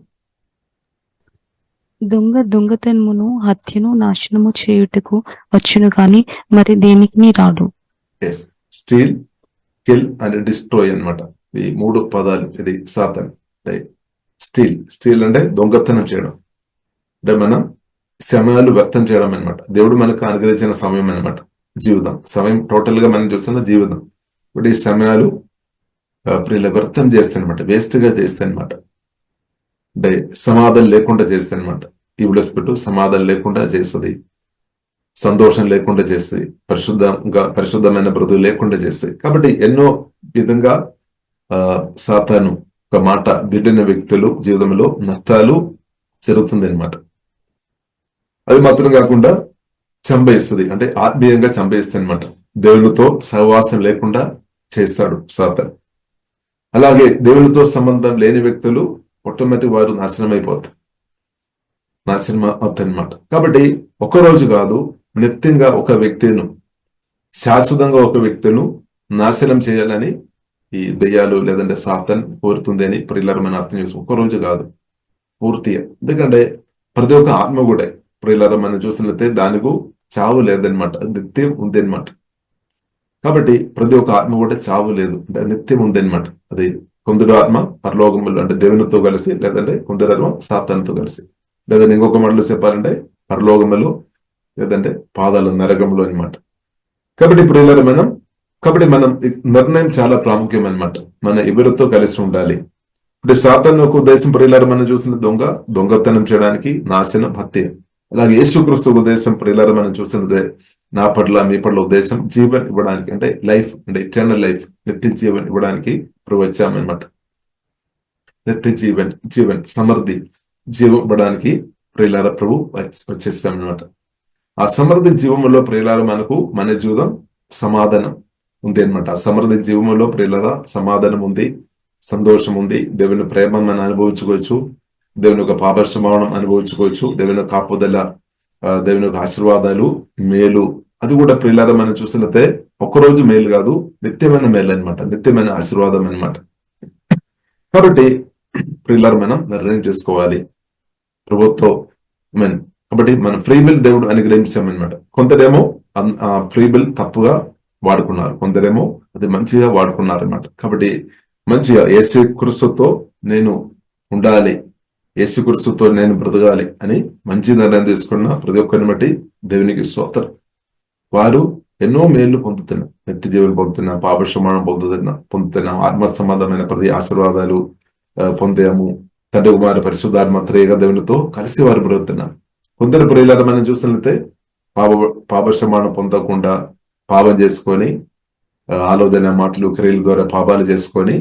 దొంగతనమును, హత్యను, నాశనము చేయుటకు వచ్చును గాని మరి దేనికి రాడు. స్టీల్, కిల్ అండ్ డిస్ట్రాయ్ అనమాట. ఈ మూడు పదాలు ఇది సాతాన్. స్టీల్ అంటే దొంగతనం చేయడం, అంటే మనం సమయాలు వ్యర్థం చేయడం అనమాట. దేవుడు మనకు అనుగ్రహించిన సమయం అనమాట. సమయం టోటల్ గా మనం చూస్తున్న జీవితం. ఇప్పుడు ఈ సమయాలు వ్యర్థం చేస్తాయి అనమాట, వేస్ట్ గా చేస్తాయి అనమాట. అంటే సమాధానం లేకుండా చేస్తాయి అనమాట. ఈ విడస్పెట్టు సమాధానం లేకుండా చేస్తుంది, సంతోషం లేకుండా చేస్తుంది, పరిశుద్ధమైన బ్రతుకు లేకుండా చేస్తాయి. కాబట్టి ఎన్నో విధంగా సాతాను ఒక మాట బిడ్డిన వ్యక్తులు జీవితంలో నష్టాలు జరుగుతుంది అనమాట. అది మాత్రం కాకుండా చంపేస్తుంది, అంటే ఆత్మీయంగా చంపేస్తుంది అనమాట. దేవునితో సహవాసం లేకుండా చేస్తాడు సాతాను. అలాగే దేవునితో సంబంధం లేని వ్యక్తులు ఆటోమేటిక్ వారు నాశనం అవుతాయి అనమాట. కాబట్టి ఒకరోజు కాదు, నిత్యంగా ఒక వ్యక్తిను, శాశ్వతంగా ఒక వ్యక్తిను నాశనం చేయాలని ఈ దెయ్యాలు లేదంటే సాతాన్ కోరుతుంది అని ప్రియులారా మనం అర్థం చేసుకో. ఒక్కరోజు కాదు, పూర్తిగా. ఎందుకంటే ప్రతి ఒక్క ఆత్మ కూడా ప్రియులారా మనం చూసినట్లయితే దానికి చావు లేదనమాట, నిత్యం ఉంది అనమాట. కాబట్టి ప్రతి ఒక్క ఆత్మ కూడా చావు లేదు, అంటే నిత్యం ఉంది అనమాట. అది కొందరు ఆత్మ పరలోకములు అంటే దేవునితో కలిసి, లేదంటే కొందరు ఆత్మ సాతానుతో కలిసి, లేదంటే ఇంకొక మాటలో చెప్పాలంటే పరలోకములు, లేదంటే పాదాలు నరకములు అనమాట. కాబట్టి ఇప్పుడు మనం ఈ నిర్ణయం చాలా ప్రాముఖ్యం అనమాట. మన ఎవరితో కలిసి ఉండాలి. ఇప్పుడు సాతాను ఒక ఉద్దేశం ప్రియులారా మనం చూసిన దొంగతనం చేయడానికి, నాశనం, హత్య. అలాగే యేసుక్రీస్తు ఉద్దేశం ప్రియులారా మనం చూసినదే నా పట్ల మీ పట్ల ఉద్దేశం జీవన్ ఇవ్వడానికి, అంటే లైఫ్, అంటే ఇటర్నల్ లైఫ్, నిత్య జీవన్ ఇవ్వడానికి ఇప్పుడు వచ్చామన్నమాట. నిత్య జీవన్ సమృద్ధి జీవం ఇవ్వడానికి ప్రియులారా ప్రభు వచ్చేసామన్నమాట. ఆ సమృద్ధి జీవములో ప్రియులారా మనకు మన జీవితం సమాధానం ఉంది అనమాట. ఆ సమృద్ధి జీవములో ప్రియులారా సమాధానం ఉంది, సంతోషం ఉంది, దేవుని ప్రేమ మనం అనుభవించుకోవచ్చు, దేవుని యొక్క పాపక్షమాపణం అనుభవించుకోవచ్చు, దేవుని యొక్క కాపుదల, దేవుని యొక్క ఆశీర్వాదాలు, మేలు. అది కూడా ప్రియులారా మనం చూసినట్లయితే ఒక్కరోజు మేలు కాదు, నిత్యమైన మేలు అనమాట, నిత్యమైన ఆశీర్వాదం అనమాట. కాబట్టి ప్రియులారా మనం నిర్ణయం చేసుకోవాలి ప్రభుత్వం. కాబట్టి మనం ఫ్రీ బిల్ దేవుడు అనుగ్రహించామన్నమాట. కొందరేమో ఫ్రీ బిల్ తప్పుగా వాడుకున్నారు, కొందరేమో అది మంచిగా వాడుకున్నారు అనమాట. కాబట్టి మంచిగా యేసుక్రీస్తుతో నేను ఉండాలి, యేసుక్రీస్తుతో నేను బ్రతకాలి అని మంచి నిర్ణయం తీసుకున్న ప్రతి ఒక్కరిని బట్టి దేవునికి స్తోత్రం. వారు ఎన్నో మేళ్లు పొందుతున్నారు, నిత్య జీవనం పొందుతున్నా, పాపక్షమాపణ పొందుతున్నా, ఆత్మ సంబంధమైన ప్రతి ఆశీర్వాదాలు పొందాము. తండ్రి కుమార పరిశుద్ధాత్మ త్రేగా దేవునితో కలిసి వారు బ్రతుకుతున్నారు. కొందరు ప్రియులారా మనం చూసినట్లయితే పాపక్షమాపణ పొందకుండా పాపం చేసుకొని, ఆలోచన, మాటలు, క్రియల ద్వారా పాపాలు చేసుకొని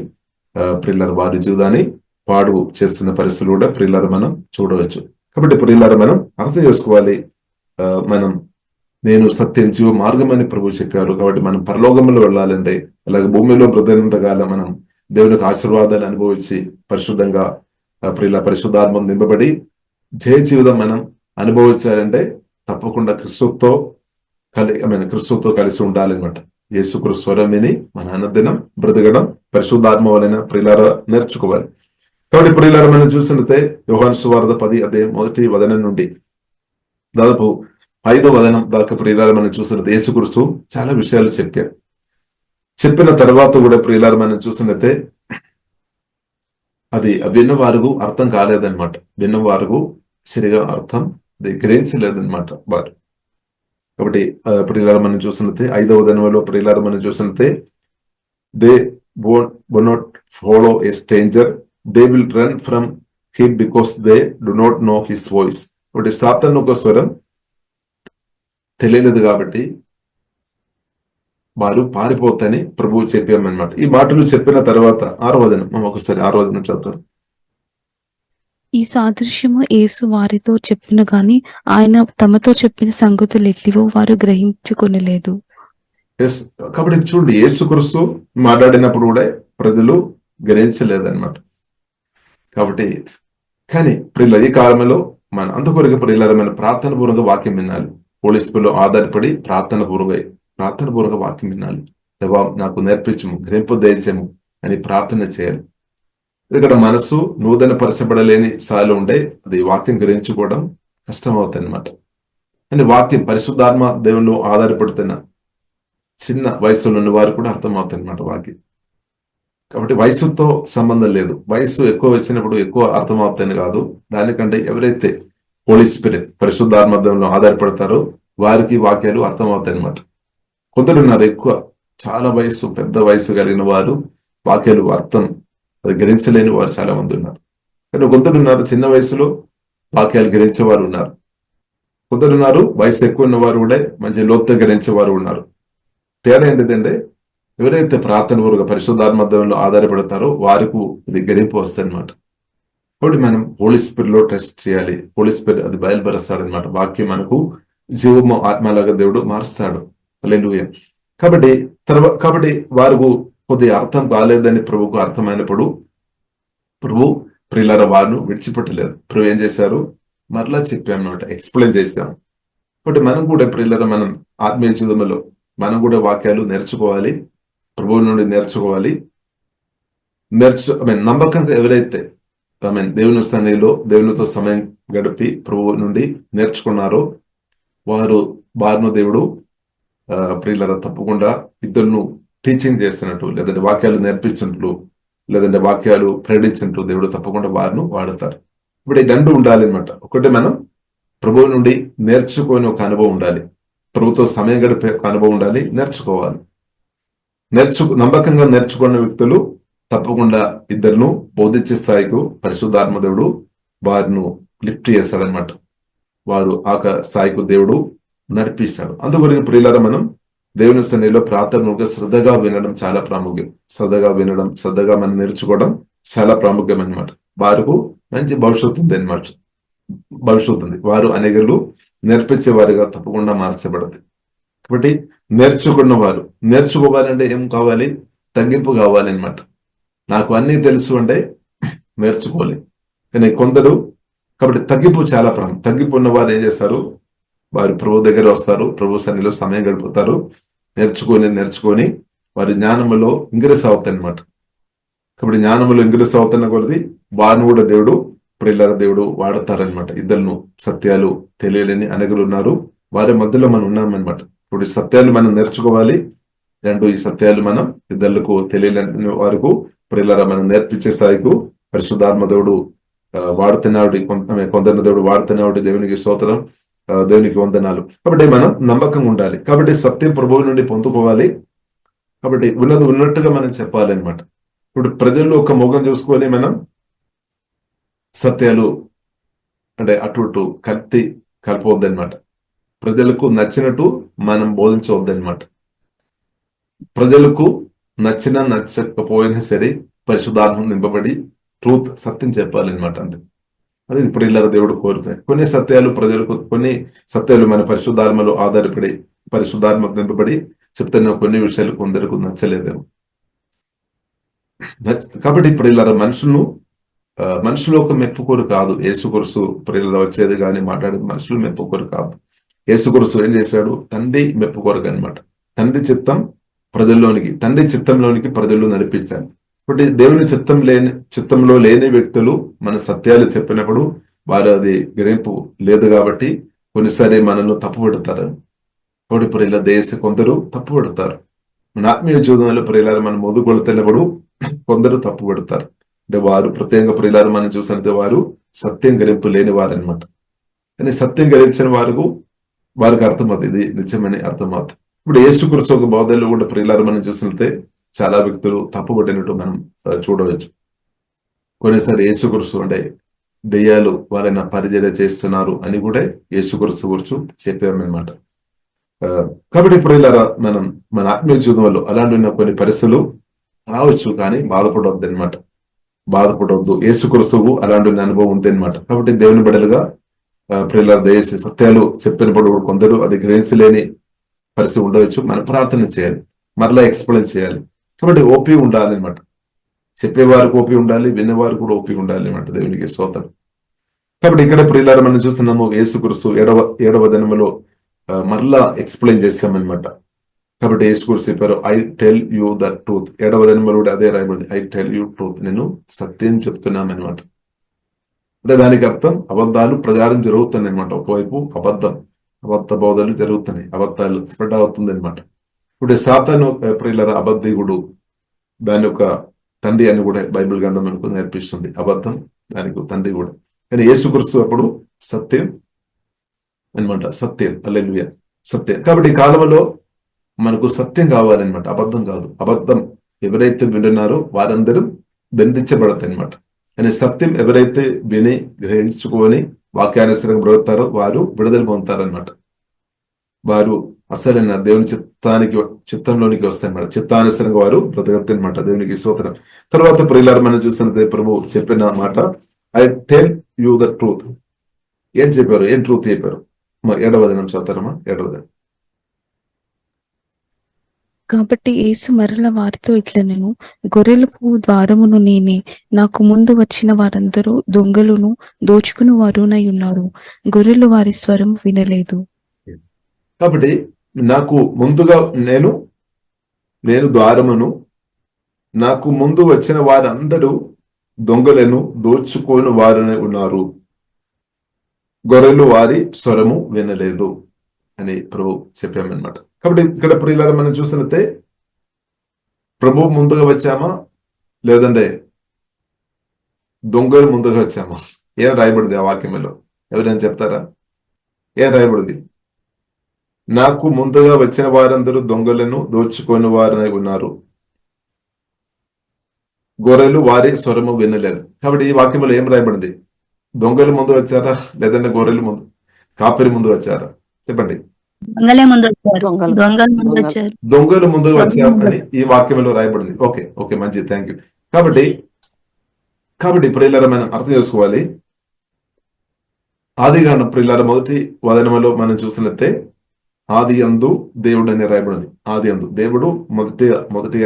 ప్రియులారా వారి జీవితాన్ని పాడు చేస్తున్న పరిస్థితులు కూడా ప్రియులారా మనం చూడవచ్చు. కాబట్టి ప్రియులారా మనం అర్థం చేసుకోవాలి, నేను సత్యం జీవ మార్గం అని ప్రభు చెప్పారు. కాబట్టి మనం పరలోకంలో వెళ్ళాలంటే, అలాగే భూమిలో బ్రతికినంత కాలం మనం దేవునికి ఆశీర్వాదాలు అనుభవించి పరిశుద్ధంగా పరిశుద్ధాత్మ నింపబడి జయ జీవితం మనం అనుభవించాలంటే తప్పకుండా క్రీస్తుతో కలిసి ఉండాలన్నమాట. యేసుక్రీస్తు స్వరం విని మన అనుదినం బ్రతకడం పరిశుద్ధాత్మ వలన ప్రియులారా నేర్చుకోవాలి. కాబట్టి ప్రియులారా మనం చూసినట్లయితే యోహాను సువార్త 10:1 నుండి దాదాపు 5వ వచనం దాకా ప్రియులారా మనం చూసినట్లయితే యేసుక్రీస్తు చాలా విషయాలు చెప్పారు. చెప్పిన తర్వాత కూడా ప్రియులారా మనం చూసినట్లయితే అది విన్నవారు అర్థం కాలేదన్నమాట. విన్నవారు సరిగా అర్థం గ్రహించలేదన్నమాట వారు. కాబట్టి ప్రియులారా మనం చూసినట్లయితే 5వ వచనంలో ప్రియులారా మనం చూసినట్లయితే they will not follow a stranger, they will run from him because they do not know his voice. కాబట్టి సాతాను ఒక స్వరం తెలియలేదు కాబట్టి వారు పారిపోతని ప్రభువు చెప్పామన్నమాట. ఈ మాటలు చెప్పిన తర్వాత 6వ వచనం ఒకసారి 6వ వచనం చదువుతారు. ఈ సాదృశ్యము యేసు వారితో చెప్పిన గాని ఆయన తమతో చెప్పిన సంగతులు ఎట్లివో వారు గ్రహించుకొనలేదు. కాబట్టి చూడండి, యేసుక్రీస్తు మాట్లాడినప్పుడు కూడా ప్రజలు గ్రహించలేదన్నమాట. కాబట్టి కానీ ప్రియుల ఈ కాలంలో మన అందుకొరకు ప్రియులమైన ప్రార్థన పూర్వక వాక్యం వినాలి. పోలీసులో ఆధారపడి ప్రార్థన పూర్వక వాక్యం వినాలి. దేవా నాకు నేర్పించము, గ్రహింపు దయచేము అని ప్రార్థన చేయాలి. ఇక్కడ మనసు నూతన పరచబడలేని స్థాయిలో ఉంటే అది వాక్యం గ్రహించుకోవడం కష్టం అవుతుంది అనమాట. అని వాక్యం పరిశుద్ధాత్మ దేవుళ్ళు ఆధారపడుతున్న చిన్న వయసులో ఉన్న వారు కూడా అర్థమవుతుంది అనమాట వాక్యం. కాబట్టి వయసుతో సంబంధం లేదు, వయసు ఎక్కువ వచ్చినప్పుడు ఎక్కువ అర్థమవుతుంది కాదు. దానికంటే ఎవరైతే హోలీ స్పిరిట్ పరిశుద్ధాత్మ దేవుళ్ళు ఆధారపడతారో వారికి వాక్యాలు అర్థమవుతాయి అనమాట. కొందరు ఉన్నారు ఎక్కువ చాలా వయసు, పెద్ద వయసు కలిగిన వారు వాక్యాలు అర్థం అది గ్రహించలేని వారు చాలా మంది ఉన్నారు. కానీ కొందరు ఉన్నారు చిన్న వయసులో వాక్యాలు గ్రహించేవారు ఉన్నారు. కొందరు ఉన్నారు వయసు ఎక్కువ ఉన్న వారు కూడా మంచి లోతుగా గ్రహించేవారు ఉన్నారు. తేడా ఏంటంటే ఎవరైతే ప్రార్థన పూర్వక పరిశుద్ధాత్మలో ఆధారపడతారో వారికి ఇది గ్రహింపు వస్తుంది అనమాట. కాబట్టి మనం హోలీ స్పిరిట్ లో టెస్ట్ చేయాలి. హోలీ స్పిరిట్ అది బయలుపరుస్తాడు అనమాట. వాక్యం మనకు జీవము ఆత్మలాగా దేవుడు మారుస్తాడు. హల్లెలూయా. కాబట్టి వారికి కొద్దిగా అర్థం కాలేదని ప్రభుకు అర్థమైనప్పుడు ప్రభు ప్రియులారా వారిని విడిచిపెట్టలేదు. ప్రభు ఏం చేశారు, మరలా చెప్పామన్నమాట, ఎక్స్ప్లెయిన్ చేశాము. కాబట్టి మనం కూడా ప్రియులారా మనం ఆత్మీయ జీవితంలో మనం కూడా వాక్యాలు నేర్చుకోవాలి, ప్రభువు నుండి నేర్చుకోవాలి. నమ్మకంగా ఎవరైతే దేవుని సన్నిధిలో దేవునితో సమయం గడిపి ప్రభువు నుండి నేర్చుకున్నారో వారిను దేవుడు ప్రియులరా తప్పకుండా ఇద్దరును టీచింగ్ చేస్తున్నట్టు, లేదంటే వాక్యాలు నేర్పించినట్లు, లేదంటే వాక్యాలు ప్రేరించినట్టు దేవుడు తప్పకుండా వారిని వాడతారు. ఇప్పుడు ఈ రెండు ఉండాలి అనమాట. ఒకటి మనం ప్రభువు నుండి నేర్చుకొని ఒక అనుభవం ఉండాలి, ప్రభుతో సమయం గడిపే ఒక అనుభవం ఉండాలి, నేర్చుకోవాలి. నమ్మకంగా నేర్చుకున్న వ్యక్తులు తప్పకుండా ఇద్దరును బోధించే స్థాయికు పరిశుద్ధాత్మ దేవుడు వారిను లిఫ్ట్ చేస్తాడనమాట. వారు ఆ స్థాయికు దేవుడు నడిపిస్తాడు. అందువల్ల ప్రియులారా మనం దేవుని సన్నిధిలో ప్రార్థనగా శ్రద్ధగా వినడం చాలా ప్రాముఖ్యం. శ్రద్ధగా మనం నేర్చుకోవడం చాలా ప్రాముఖ్యం అనమాట. వారికి మంచి భవిష్యత్తు ఉంది అనమాట. వారు అనేకలు నేర్పించే వారిగా తప్పకుండా మార్చబడదు. కాబట్టి నేర్చుకోవాలంటే ఏం కావాలి? తగ్గింపు కావాలి అనమాట. నాకు అన్నీ తెలుసు అంటే నేర్చుకోవాలి. కానీ కొందరు కాబట్టి తగ్గింపు చాలా తగ్గింపు ఉన్న వారు ఏం చేస్తారు? వారు ప్రభు దగ్గర వస్తారు, ప్రభు సన్నిధిలో సమయం గడుపుతారు, నేర్చుకొని వారి జ్ఞానములో ఇంగ్రెస్ అవుతాయి అనమాట. కాబట్టి జ్ఞానములో ఇంగ్రెస్ అవుతున్న కొలది వారిని కూడా దేవుడు వాడతారనమాట. ఇద్దరును సత్యాలు తెలియలేని అనేకులు ఉన్నారు, వారి మధ్యలో మనం ఉన్నామన్నమాట. ఇప్పుడు సత్యాలు మనం నేర్చుకోవాలి. ఈ సత్యాలు మనం ఇద్దరులకు తెలియలేని వారికి ప్రియులారా మనం నేర్పించే స్థాయికు పరిశుద్ధాత్మ దేవుడు వాడుతున్నాడు. కొందరిని దేవుడు వాడుతున్నాడు. దేవునికి స్తోత్రం, దేవునికి వందనాలు. కాబట్టి మనం నమ్మకంగా ఉండాలి. కాబట్టి సత్యం ప్రభువు నుండి పొందుకోవాలి. కాబట్టి ఉన్నట్టుగా మనం చెప్పాలి అనమాట. ఇప్పుడు ప్రజల్లో ఒక మొగం చూసుకొని మనం సత్యాలు అంటే అటు కలపవద్దనమాట. ప్రజలకు నచ్చినట్టు మనం బోధించవద్దనమాట. ప్రజలకు నచ్చకపోయినా సరే పరిశుద్ధాత్మ నింపబడి ట్రూత్ సత్యం చెప్పాలన్నమాట. అంతే, అది ఇప్పుడు ఇళ్ళ దేవుడు కోరుతాయి. కొన్ని సత్యాలు మన పరిశుద్ధాత్మలో ఆధారపడి పరిశుద్ధాత్మ నింపబడి చెప్తున్న కొన్ని విషయాలు కొందరికి నచ్చలేదేమో. కాబట్టి ఇప్పుడు ఇలా మనుషులు ఒక మెప్పుకోరు కాదు. యేసుక్రీస్తు ప్రియులలో వచ్చేది కానీ మాట్లాడేది మనుషులు మెప్పుకోరు కాదు. యేసుక్రీస్తు ఏం చేశాడు? తండ్రి మెప్పుకోరు అనమాట. తండ్రి చిత్తంలోనికి ప్రజలు నడిపించాలి. కాబట్టి దేవుని చిత్తంలో లేని వ్యక్తులు మన సత్యాలు చెప్పినప్పుడు వారు అది గ్రహింపు లేదు కాబట్టి కొన్నిసారి మనల్ని తప్పుపడతారు. కాబట్టి ప్రియుల కొందరు తప్పుపడతారు. మన ఆత్మీయ జీవితంలో ప్రియులారు మనం మొదలుకొడుతున్నప్పుడు కొందరు తప్పుపడతారు. అంటే వారు ప్రత్యేక ప్రియులారు మనం చూసినట్టు వారు సత్యం గ్రహింపు లేని వారు అనమాట. కానీ సత్యం గ్రహించిన వారికి అర్థమవుతుంది, ఇది నిజమని అర్థమవుతుంది. ఇప్పుడు యేసుక్రీస్తు ఒక బోధనలో కూడా ప్రియులారు మనం చూసినట్టే చాలా వ్యక్తులు తప్పుపట్టినట్టు మనం చూడవచ్చు. కొన్నిసారి యేసుక్రీస్తు అంటే దెయ్యాలు వారైనా పరిచర్య చేస్తున్నారు అని కూడా యేసుక్రీస్తు గురించి చెప్పామన్నమాట. కాబట్టి ప్రియులారా మనం మన ఆత్మీయ జీవితంలో అలాంటి కొన్ని పరిస్థితులు రావచ్చు, కానీ బాధపడవద్దు. యేసుక్రీస్తువు అలాంటి అనుభవం ఉంది అనమాట. కాబట్టి దేవుని బిడ్డలుగా ప్రియులారా దయచేసి సత్యాలు చెప్పినప్పుడు కొందరు అది గ్రహించలేని పరిస్థితి ఉండవచ్చు. మనం ప్రార్థన చేయాలి, మరలా ఎక్స్ప్లెయిన్ చేయాలి. కాబట్టి ఓపి ఉండాలి అనమాట. చెప్పేవారికి ఓపి ఉండాలి, వినేవారికి కూడా ఓపి ఉండాలి అనమాట. దేవునికి స్తోత్రం. కాబట్టి ఇక్కడ ప్రియులారా మనం చూస్తున్నాము యేసుక్రీస్తు ఏడవ దినములో మరలా ఎక్స్ప్లెయిన్ చేస్తామన్నమాట. కాబట్టి యేసుక్రీస్తు చెప్పారు, I tell you the truth. ఏడవ దినములో కూడా అదే రాయబడింది, ఐ టెల్ యూ ట్రూత్. నేను సత్యం చెప్తున్నాను అనమాట. అంటే దానికి అర్థం అబద్ధాలు ప్రచారం జరుగుతున్నాయి అనమాట. ఒకవైపు అబద్ధ బోధలు జరుగుతున్నాయి, అబద్ధాలు స్ప్రెడ్ అవుతుంది అనమాట. ఇప్పుడు సాతాను ప్రియులారా అబద్ధికుడు, దాని యొక్క తండ్రి అని కూడా బైబిల్ గ్రంథం మనకు నేర్పిస్తుంది. అబద్ధం దానికి తండ్రి కూడా. కానీ యేసుక్రీస్తు అప్పుడు సత్యం అనమాట. సత్యం, హల్లెలూయా, సత్యం. కాబట్టి ఈ కాలంలో మనకు సత్యం కావాలన్నమాట, అబద్ధం కాదు. అబద్ధం ఎవరైతే వింటున్నారో వారందరూ బంధించబడతాయి అనమాట. కానీ సత్యం ఎవరైతే విని గ్రహించుకొని వాక్యానుసరంగా బ్రతుకుతారో వారు విడుదల పొందుతారనమాట. వారు అసలైన దేవుని చిత్తంలోనికి వస్తాయన్నమాట. చిత్తానుసరంగా వారు బ్రతకతారు అనమాట. దేవునికి స్తోత్రం. తర్వాత ప్రియులారా మనం చూస్తున్న ప్రభు చెప్పిన మాట, I tell you the truth. ఏం చెప్పారు? ఏం ట్రూత్ చెప్పారు? 7వ దినం చదువుతారమ్మా. 7వ దినం. కాబట్టి యేసు మరల వారితో ఇట్లనెను, గొర్రెలకు ద్వారమును నేనే. నాకు ముందు వచ్చిన వారందరూ దొంగలును దోచుకుని వారునై ఉన్నారు, గొర్రెలు వారి స్వరం వినలేదు. కాబట్టి నాకు ముందుగా నేను ద్వారమును, నాకు ముందు వచ్చిన వారందరూ దొంగలను దోచుకొని వారునై ఉన్నారు, గొర్రెలు వారి స్వరము వినలేదు అని ప్రభు చెప్పామన్నమాట. కాబట్టి ఇక్కడ ప్రియులారా మనం చూసినట్టే ప్రభు ముందుగా వచ్చామా లేదంటే దొంగలు ముందుగా వచ్చామా? ఏం రాయబడింది ఆ వాక్యంలో? ఎవరైనా చెప్తారా? ఏం రాయబడింది? నాకు ముందుగా వచ్చిన వారందరూ దొంగలను దోచుకొని వారై ఉన్నారు, గొర్రెలు వారి స్వరము వినలేదు. కాబట్టి ఈ వాక్యంలో ఏం రాయబడింది? దొంగలు ముందు వచ్చారా లేదంటే గొర్రెలు ముందు, కాపరి ముందు వచ్చారా? చెప్పండి. దొంగలే ముందు వచ్చారు. దొంగలు ముందు వచ్చారు. దొంగలు ముందుగా వచ్చారు అని ఈ వాక్యంలో రాయబడింది. ఓకే ఓకే, మంచిది, థ్యాంక్ యూ. కాబట్టి ప్రియులారా మనం అర్థం చేసుకోవాలి. ఆదికాండం ప్రియులారా మొదటి వచనములో మనం చూసినట్టే ఆది యందు దేవుడు అని రాయబడింది. ఆది యందు దేవుడు మొదటి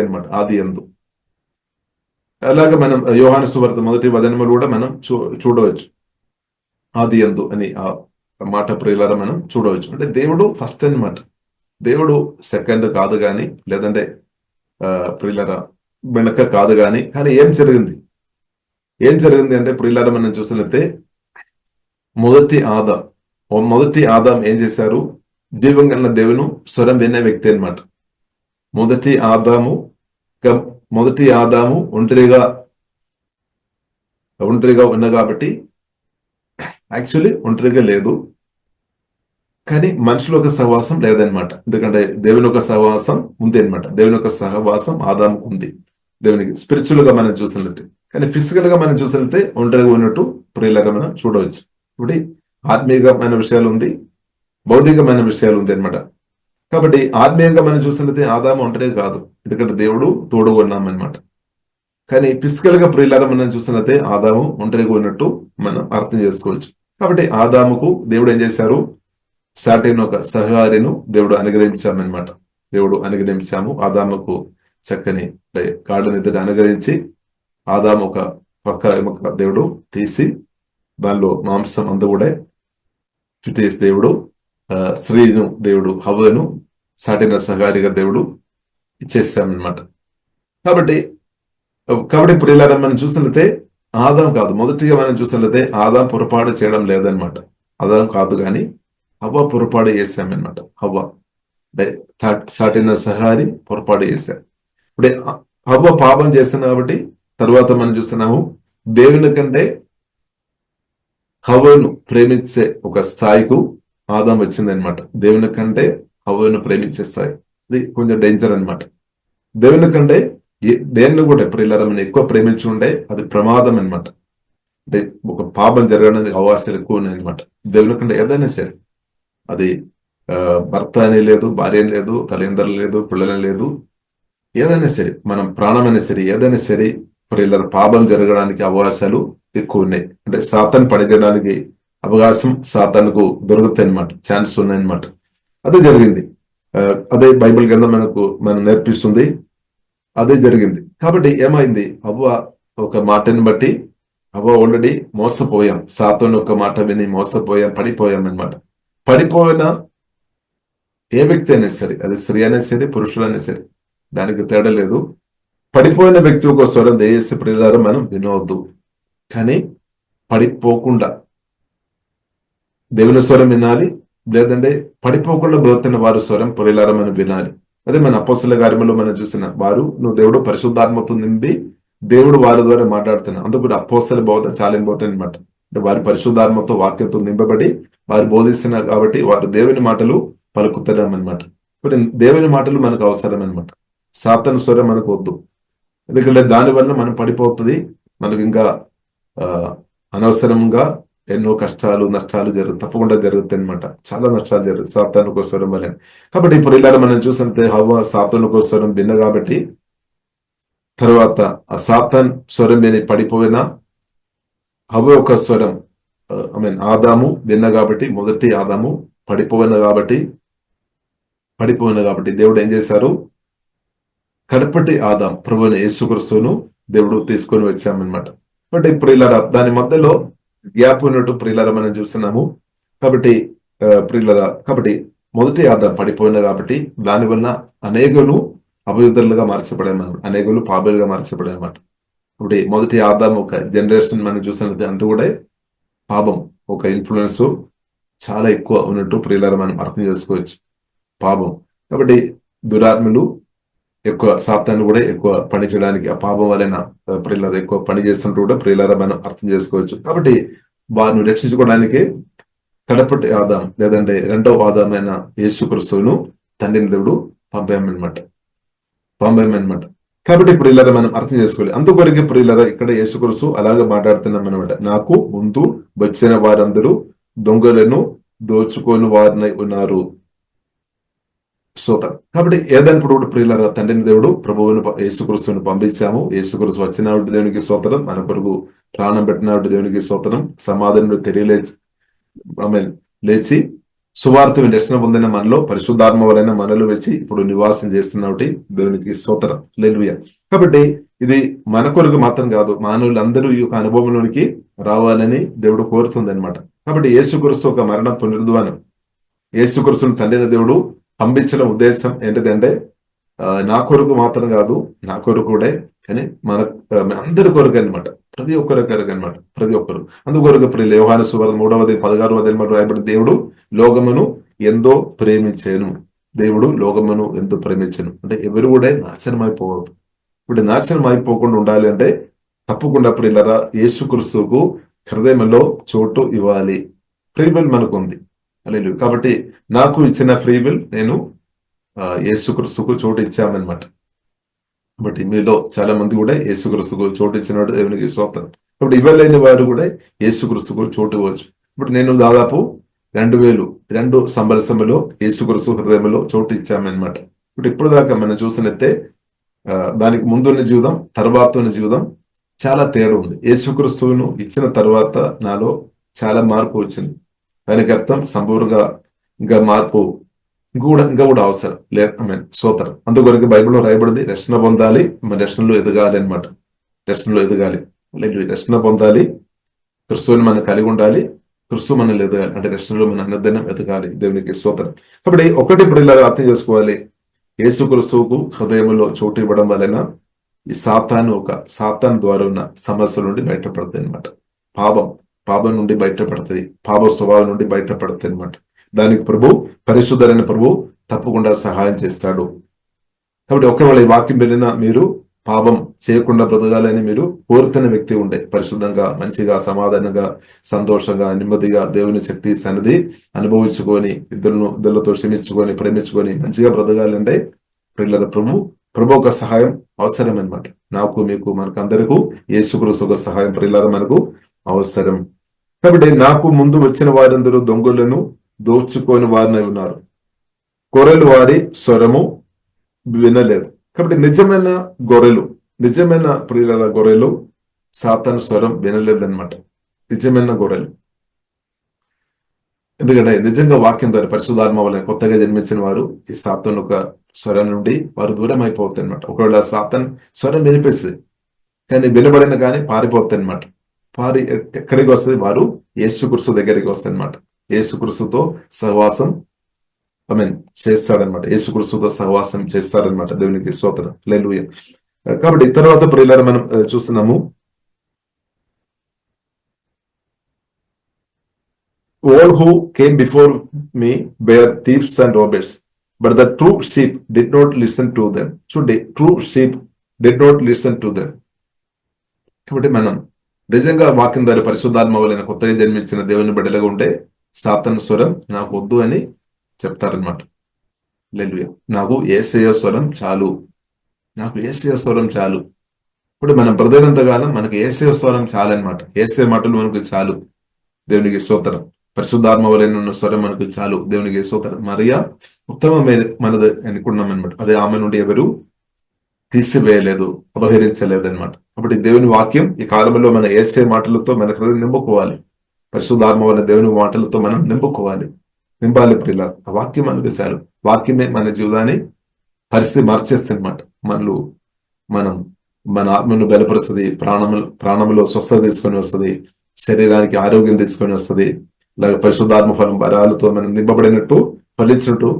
అన్నమాట, ఆది యందు. అలాగే మనం యోహాను సువార్త మొదటి వచనములు కూడా మనం చూడవచ్చు. ఆది యందు అని ఆ మాట ప్రియులారా మనం చూడవచ్చు. అంటే దేవుడు ఫస్ట్ అన్నమాట, దేవుడు సెకండ్ కాదు కానీ, లేదంటే ప్రియులారా వెనక కాదు కానీ ఏం జరిగింది అంటే ప్రియులారా మనం చూసినట్టే మొదటి ఆదాం ఏం చేశారు? జీవం కలిగిన దేవుని స్వరం వినే వ్యక్తి అన్నమాట. మొదటి ఆదాము ఒంటరిగా ఉన్న కాబట్టి, యాక్చువల్లీ ఒంటరిగా లేదు కానీ మనుషుల యొక్క సహవాసం లేదనమాట. ఎందుకంటే దేవుని యొక్క సహవాసం ఉంది అనమాట. దేవుని యొక్క సహవాసం ఆదాముకు ఉంది, దేవునికి స్పిరిచువల్ గా మనం చూసినట్లయితే. కానీ ఫిజికల్ గా మనం చూసినట్లయితే ఒంటరిగా ఉన్నట్టు ప్రియులారా మనం చూడవచ్చు. ఇప్పుడు ఆత్మీయమైన విషయాలు ఉంది, భౌతికమైన విషయాలు ఉంది అనమాట. కాబట్టి ఆత్మీయంగా మనం చూసినట్లయితే ఆదాము ఒంటరిగా కాదు, ఎందుకంటే దేవుడు తోడుగా ఉన్నామన్నమాట. కానీ ఫిజికల్ గా ప్రియులారా మనం చూసినట్లయితే ఆదాము ఒంటరిగా ఉన్నట్టు మనం అర్థం చేసుకోవచ్చు. కాబట్టి ఆదాముకు దేవుడు ఏం చేశారు? సాటిన ఒక సహకారిను దేవుడు అనుగ్రహించామన్నమాట. ఆదాముకు చక్కని గాఢ నిద్ర అనుగ్రహించి, ఆదాము ఒక పక్క దేవుడు తీసి దానిలో మాంసం అందు కూడా ఫిటేసి దేవుడు స్త్రీను, దేవుడు హవ్వను సాటిన సహకారిగా దేవుడు ఇచ్చేసామన్నమాట. కాబట్టి ప్రియులారా మనం చూసినట్లయితే ఆదాం కాదు, మొదటిగా మనం చూసినట్లయితే ఆదాం పొరపాటు చేయడం లేదనమాట. ఆదాం కాదు కానీ హవ్వ పొరపాటు చేశామన్నమాట. హవ్వ అంటే సాటిన సహారి పొరపాటు చేశారు. ఇప్పుడే హవ్వ పాపం చేస్తాను కాబట్టి తర్వాత మనం చూస్తున్నాము దేవుని కంటే హవ్వను ప్రేమించే ఒక స్థాయికు ఆదాం వచ్చిందనమాట. దేవుని కంటే హవ్వను ప్రేమించే స్థాయి, ఇది కొంచెం డేంజర్ అనమాట. దేవుని కంటే దేన్ని కూడా ప్రియులారా మనం ఎక్కువ ప్రేమించి ఉండే అది ప్రమాదం అనమాట. అంటే ఒక పాపం జరగడానికి అవకాశాలు ఎక్కువ ఉన్నాయి అనమాట. దేవుని కంటే ఏదైనా సరే, అది భర్త అని లేదు, భార్య అని లేదు, తల్లిదండ్రులు లేదు, పిల్లలు లేదు, ఏదైనా సరే, మనం ప్రాణమైనా సరే, ఏదైనా సరే ప్రియులారా పాపం జరగడానికి అవకాశాలు ఎక్కువ ఉన్నాయి. అంటే సాతాను పనిచేయడానికి అవకాశం సాతానుకు దొరుకుతాయి అనమాట, ఛాన్స్ ఉన్నాయన్నమాట. అదే జరిగింది, అదే బైబిల్ గ్రంథం మనం నేర్పిస్తుంది, అదే జరిగింది. కాబట్టి ఏమైంది? అవ్వ ఒక మాటని బట్టి అవ్వ ఆల్రెడీ మోసపోయాం, సాతాను ఒక మాట విని మోసపోయాం, పడిపోయాం అనమాట. పడిపోయిన ఏ వ్యక్తి అయినా సరే, అది స్త్రీ అయినా సరే, పురుషులైనా సరే, దానికి తేడా లేదు. పడిపోయిన వ్యక్తి ఒక స్వరం దయచేసి ప్రియులారా మనం వినవద్దు. కానీ పడిపోకుండా దేవుని స్వరం వినాలి, లేదంటే పడిపోకుండా బ్రతున్న వారి స్వరం ప్రియులారా మనం వినాలి. అదే మన అపోస్తల కార్యములో మనం చూసిన వారు, నువ్వు దేవుడు పరిశుద్ధాత్మతో నింపి దేవుడు వారి ద్వారా మాట్లాడుతున్నా. అందుకు అపోస్తల బోధ చాలా ఇంపార్టెంట్ అనమాట. అంటే వారి పరిశుద్ధాత్మతో వాక్యంతో నింపబడి వారు బోధిస్తున్నారు కాబట్టి వారు దేవుని మాటలు పలుకుతున్నాం అనమాట. ఇప్పుడు దేవుని మాటలు మనకు అవసరం అనమాట. సాతాను స్వరం మనకు వద్దు, ఎందుకంటే దానివల్ల మనం పడిపోతుంది, మనకు ఇంకా అనవసరంగా ఎన్నో కష్టాలు నష్టాలు తప్పకుండా జరుగుతాయి అనమాట. చాలా నష్టాలు జరుగుతాయి సాతాను స్వరం వల్ల. కాబట్టి ఇప్పుడు ఇలా మనం చూసినట్టే హవ్వ సాతాను స్వరం విన్న కాబట్టి తర్వాత ఆ సాతాన్ స్వరం విని పడిపోయిన హవ్వ ఒక స్వరం ఆదాము విన్న కాబట్టి, మొదటి ఆదాము పడిపోయిన కాబట్టి దేవుడు ఏం చేశారు? కడపటి ఆదాం ప్రభువుని యేసుక్రీస్తును దేవుడు తీసుకొని వచ్చామన్నమాట. బట్ ప్రియులారా దాని మధ్యలో గ్యాప్ ఉన్నట్టు ప్రియులారా మనం చూస్తున్నాము. కాబట్టి కాబట్టి మొదటి ఆదాం పడిపోయిన కాబట్టి దానివల్ల అనేకులు అభివృద్ధులుగా మార్చబడామన్నమాట, అనేకులు పాపులుగా మార్చబడామన్నమాట. ఇప్పుడు మొదటి ఆదాం ఒక జనరేషన్ మనం చూసినట్టు అంత కూడా పాపం ఒక ఇన్ఫ్లుయెన్స్ చాలా ఎక్కువ ఉన్నట్టు ప్రియులారా మనం అర్థం చేసుకోవచ్చు. పాపం కాబట్టి దురాత్మలు ఎక్కువ, సాతాను కూడా ఎక్కువ పని చేయడానికి, ఆ పాపం వలన ప్రియులారా ఎక్కువ పని చేస్తుంటూ కూడా ప్రియులారా మనం అర్థం చేసుకోవచ్చు. కాబట్టి వారిని రక్షించుకోవడానికి కడపటి ఆదాం లేదంటే రెండవ ఆదామైన యేసుక్రీస్తువును తండ్రిని దేవుడు పంపామన్నమాట. కాబట్టి ప్రియులారా మనం అర్థం చేసుకోవాలి. అందుకొరకు ప్రియులారా ఇక్కడ యేసుక్రీస్తు అలాగే మాట్లాడుతున్నాం అనమాట. నాకు ముందు వచ్చిన వారందరూ దొంగలను దోచుకొని వారినై ఉన్నారు. స్తోత్రం. కాబట్టి ఏదైనప్పుడు కూడా ప్రియులారా తండ్రిని దేవుడు ప్రభువును యేసుక్రీస్తుని పంపించాము. యేసుక్రీస్తు వచ్చిన దేవునికి స్తోత్రం, మన కొరకు ప్రాణం పెట్టిన దేవునికి స్తోత్రం, సమాధానంలో తెలియలేచి ఆమె లేచి సువార్త రక్షణ పొందిన మనలో పరిశుద్ధాత్మ వలన మనలో వచ్చి ఇప్పుడు నివాసం చేస్తున్నటి దేవునికి స్తోత్రం. హల్లెలూయా. కాబట్టి ఇది మన కొరకు మాత్రం కాదు, మానవులందరూ ఈ యొక్క అనుభవంలోనికి రావాలని దేవుడు కోరుతుంది అనమాట. కాబట్టి యేసుక్రీస్తు ఒక మరణ పునరుద్ధానం, యేసుక్రీస్తుని తండ్రిన దేవుడు పంపించిన ఉద్దేశం ఏంటిదంటే నా కొరకు మాత్రం కాదు, నా కొరకు కూడా, కానీ మన అందరి కొరకు అనమాట, ప్రతి ఒక్కరి కొరకు అనమాట, ప్రతి ఒక్కరు. అందుకొరకు ప్రియులు యోహాను సువార్త 3:16 రాయబడి దేవుడు లోకమును ఎంతో ప్రేమించాను, దేవుడు లోకమును ఎంతో ప్రేమించాను అంటే ఎవరు కూడా నాశనం అయిపోవద్దు. ఇప్పుడు నాశనం అయిపోకుండా ఉండాలి అంటే తప్పకుండా ప్రియులరా యేసుక్రీస్తుకు హృదయంలో చోటు ఇవ్వాలి. ఫ్రీ విల్ మనకు ఉంది. హల్లెలూయా. కాబట్టి నాకు ఇచ్చిన ఫ్రీ విల్ నేను యేసుక్రీస్తుకు చోటు ఇచ్చామన్నమాట. కాబట్టి మీలో చాలా మంది కూడా యేసుక్రీస్తుకు చోటు ఇచ్చినట్టు దేవునికి స్తోత్రం. కాబట్టి ఇవ్వలేని వారు కూడా యేసుక్రీస్తుకు చోటు ఇవ్వచ్చు. ఇప్పుడు నేను దాదాపు 2002 సంవత్సరంలో యేసుక్రీస్తు హృదయంలో చోటు ఇచ్చామన్నమాట. ఇప్పుడు దాకా మనం చూసినట్టే దానికి ముందున్న జీవితం తర్వాత ఉన్న జీవితం చాలా తేడా ఉంది. యేసుక్రీస్తువును ఇచ్చిన తర్వాత నాలో చాలా మార్పు వచ్చింది. దానికి అర్థం సంపూర్ణంగా ఇంకా మార్పు ఇంకా కూడా అవసరం లేదు. స్తోత్రం. అందుకొరకు బైబిల్లో రాయబడింది రక్షణ పొందాలి, మన రక్షణలో ఎదగాలి అనమాట. రక్షణలో ఎదగాలి, రక్షణ పొందాలి, క్రిస్తువుని మనం కలిగి ఉండాలి, క్రిస్తువు మనల్ని ఎదగాలి అంటే రక్షణలో మన అన్నదనం ఎదగాలి. దేవునికి స్తోత్రం. కాబట్టి ఒకటి ఇప్పుడు ఇలా అర్థం చేసుకోవాలి, యేసుక్రీస్తువుకు హృదయంలో చోటు ఇవ్వడం వలన ఈ సాతాను ద్వారా ఉన్న సమస్యల నుండి బయటపడుతుంది అనమాట. పాపం నుండి బయటపడుతుంది, పాప స్వభావం నుండి బయటపడుతుంది అనమాట. దానికి పరిశుద్ధమైన ప్రభు తప్పకుండా సహాయం చేస్తాడు. కాబట్టి ఒకవేళ ఈ వాక్యం వెళ్ళినా మీరు పాపం చేయకుండా బ్రతకాలని మీరు కోరుతున్న వ్యక్తి ఉండే, పరిశుద్ధంగా, మంచిగా, సమాధానంగా, సంతోషంగా, నెమ్మదిగా దేవుని శక్తి సన్నిధి అనుభవించుకొని ఇద్దరితో క్షమించుకొని ప్రేమించుకొని మంచిగా బ్రతకాలంటే పిల్లల ప్రభు ఒక సహాయం అవసరం అనమాట. నాకు, మీకు, మనకు అందరికీ యేసుక్రీస్తు ఒక సహాయం పిల్లల మనకు అవసరం. కాబట్టి నాకు ముందు వచ్చిన వారందరూ దొంగలను దోచుకొని వారినై ఉన్నారు, గొర్రెలు వారి స్వరము వినలేదు. కాబట్టి నిజమైన ప్రియుల గొర్రెలు సాతాను స్వరం వినలేదన్నమాట. నిజమైన గొర్రెలు, ఎందుకంటే నిజంగా వాక్యం ద్వారా పరిశుద్ధాత్మ వలన కొత్తగా జన్మించిన వారు ఈ సాతాను ఒక స్వరం నుండి వారు దూరం అయిపోతుంది అనమాట. ఒకవేళ సాతాను స్వరం వినిపిస్తుంది కానీ వినబడిన కానీ పారిపోతుంది అనమాట. ఎక్కడికి వస్తుంది? వారు యేసుక్రీస్తు దగ్గరికి వస్తుంది అనమాట. యేసుక్రీస్తుతో సహవాసం చేస్తాడనమాట. యేసుక్రీస్తుతో సహవాసం చేస్తాడనమాట. దేవునికి స్తోత్రం. హల్లెలూయా. కాబట్టి తర్వాత ప్రియులారా మనం చూస్తున్నాము, all who came before me were thieves and robbers, but the true sheep did not listen to them. So the true sheep did not listen to them. కాబట్టి మనం నిజంగా వాక్యం ద్వారా పరిశుద్ధాత్మ వలన కొత్తగా జన్మించిన దేవుని బిడ్డలుగా ఉంటే సాతాను స్వరం నాకు వద్దు అని చెప్తారనమాట. హల్లెలూయా. నాకు యేసయ్య స్వరం చాలు, నాకు యేసయ్య స్వరం చాలు. ఇప్పుడు మనం బ్రతికినంత కాలం మనకి యేసయ్య స్వరం చాలన్నమాట. యేసయ్య మాటలు మనకు చాలు. దేవునికి స్తోత్రం. పరిశుద్ధాత్మ వలన ఉన్న స్వరం మనకు చాలు. దేవునికి స్తోత్రం. మరియా ఉత్తమమైనది అనుకున్నాం అనమాట. అదే ఆమె నుండి ఎవరు తీసివేయలేదు, అపహరించలేదు అనమాట. కాబట్టి దేవుని వాక్యం ఈ కాలంలో మన యేసయ్య మాటలతో మన హృదయం నింపుకోవాలి. పరిశుద్ధాత్మ వలన దేవుని మాటలతో మనం నింపాలి ప్రియుల. ఆ వాక్యం మనకు చాలు. వాక్యమే మన జీవితాన్ని పరిస్థితి మార్చేస్తుంది అనమాట. మన ఆత్మను బలపరుస్తుంది, ప్రాణములో స్వస్థత తీసుకొని వస్తుంది, శరీరానికి ఆరోగ్యం తీసుకొని వస్తుంది. అలాగే పరిశుద్ధాత్మ ఫలం వరాలతో మనం నింపబడినట్టు ఫలించినట్టు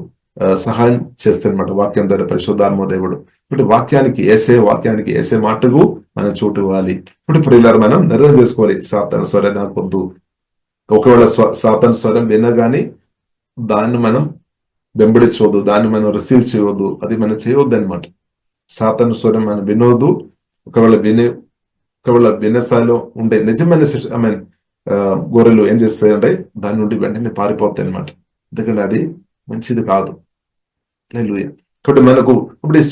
సహాయం చేస్తారనమాట వాక్యం ద్వారా పరిశుద్ధాత్మ దేవుడు. ఇప్పుడు వాక్యానికి ఏసే మాటకు మనం చోటు ఇవ్వాలి. ఇప్పుడు ఇలా మనం నిర్ణయం చేసుకోవాలి, సాతాను స్వరం నాకు వద్దు. ఒకవేళ సాతాను స్వరం వినగాని దాన్ని మనం వెంబడించవద్దు, దాన్ని మనం రిసీవ్ చేయవద్దు, అది మనం చేయవద్దు అనమాట. సాతాను స్వరం మనం వినవద్దు. ఒకవేళ వినే స్థాయిలో ఉండే నిజమైన గొర్రెలు ఏం చేస్తాయంటే దాని నుండి వెంటనే పారిపోతాయి అనమాట. ఎందుకంటే అది మంచిది కాదు. హల్లెలూయా. కాబట్టి మనకు ఇప్పుడు ఈ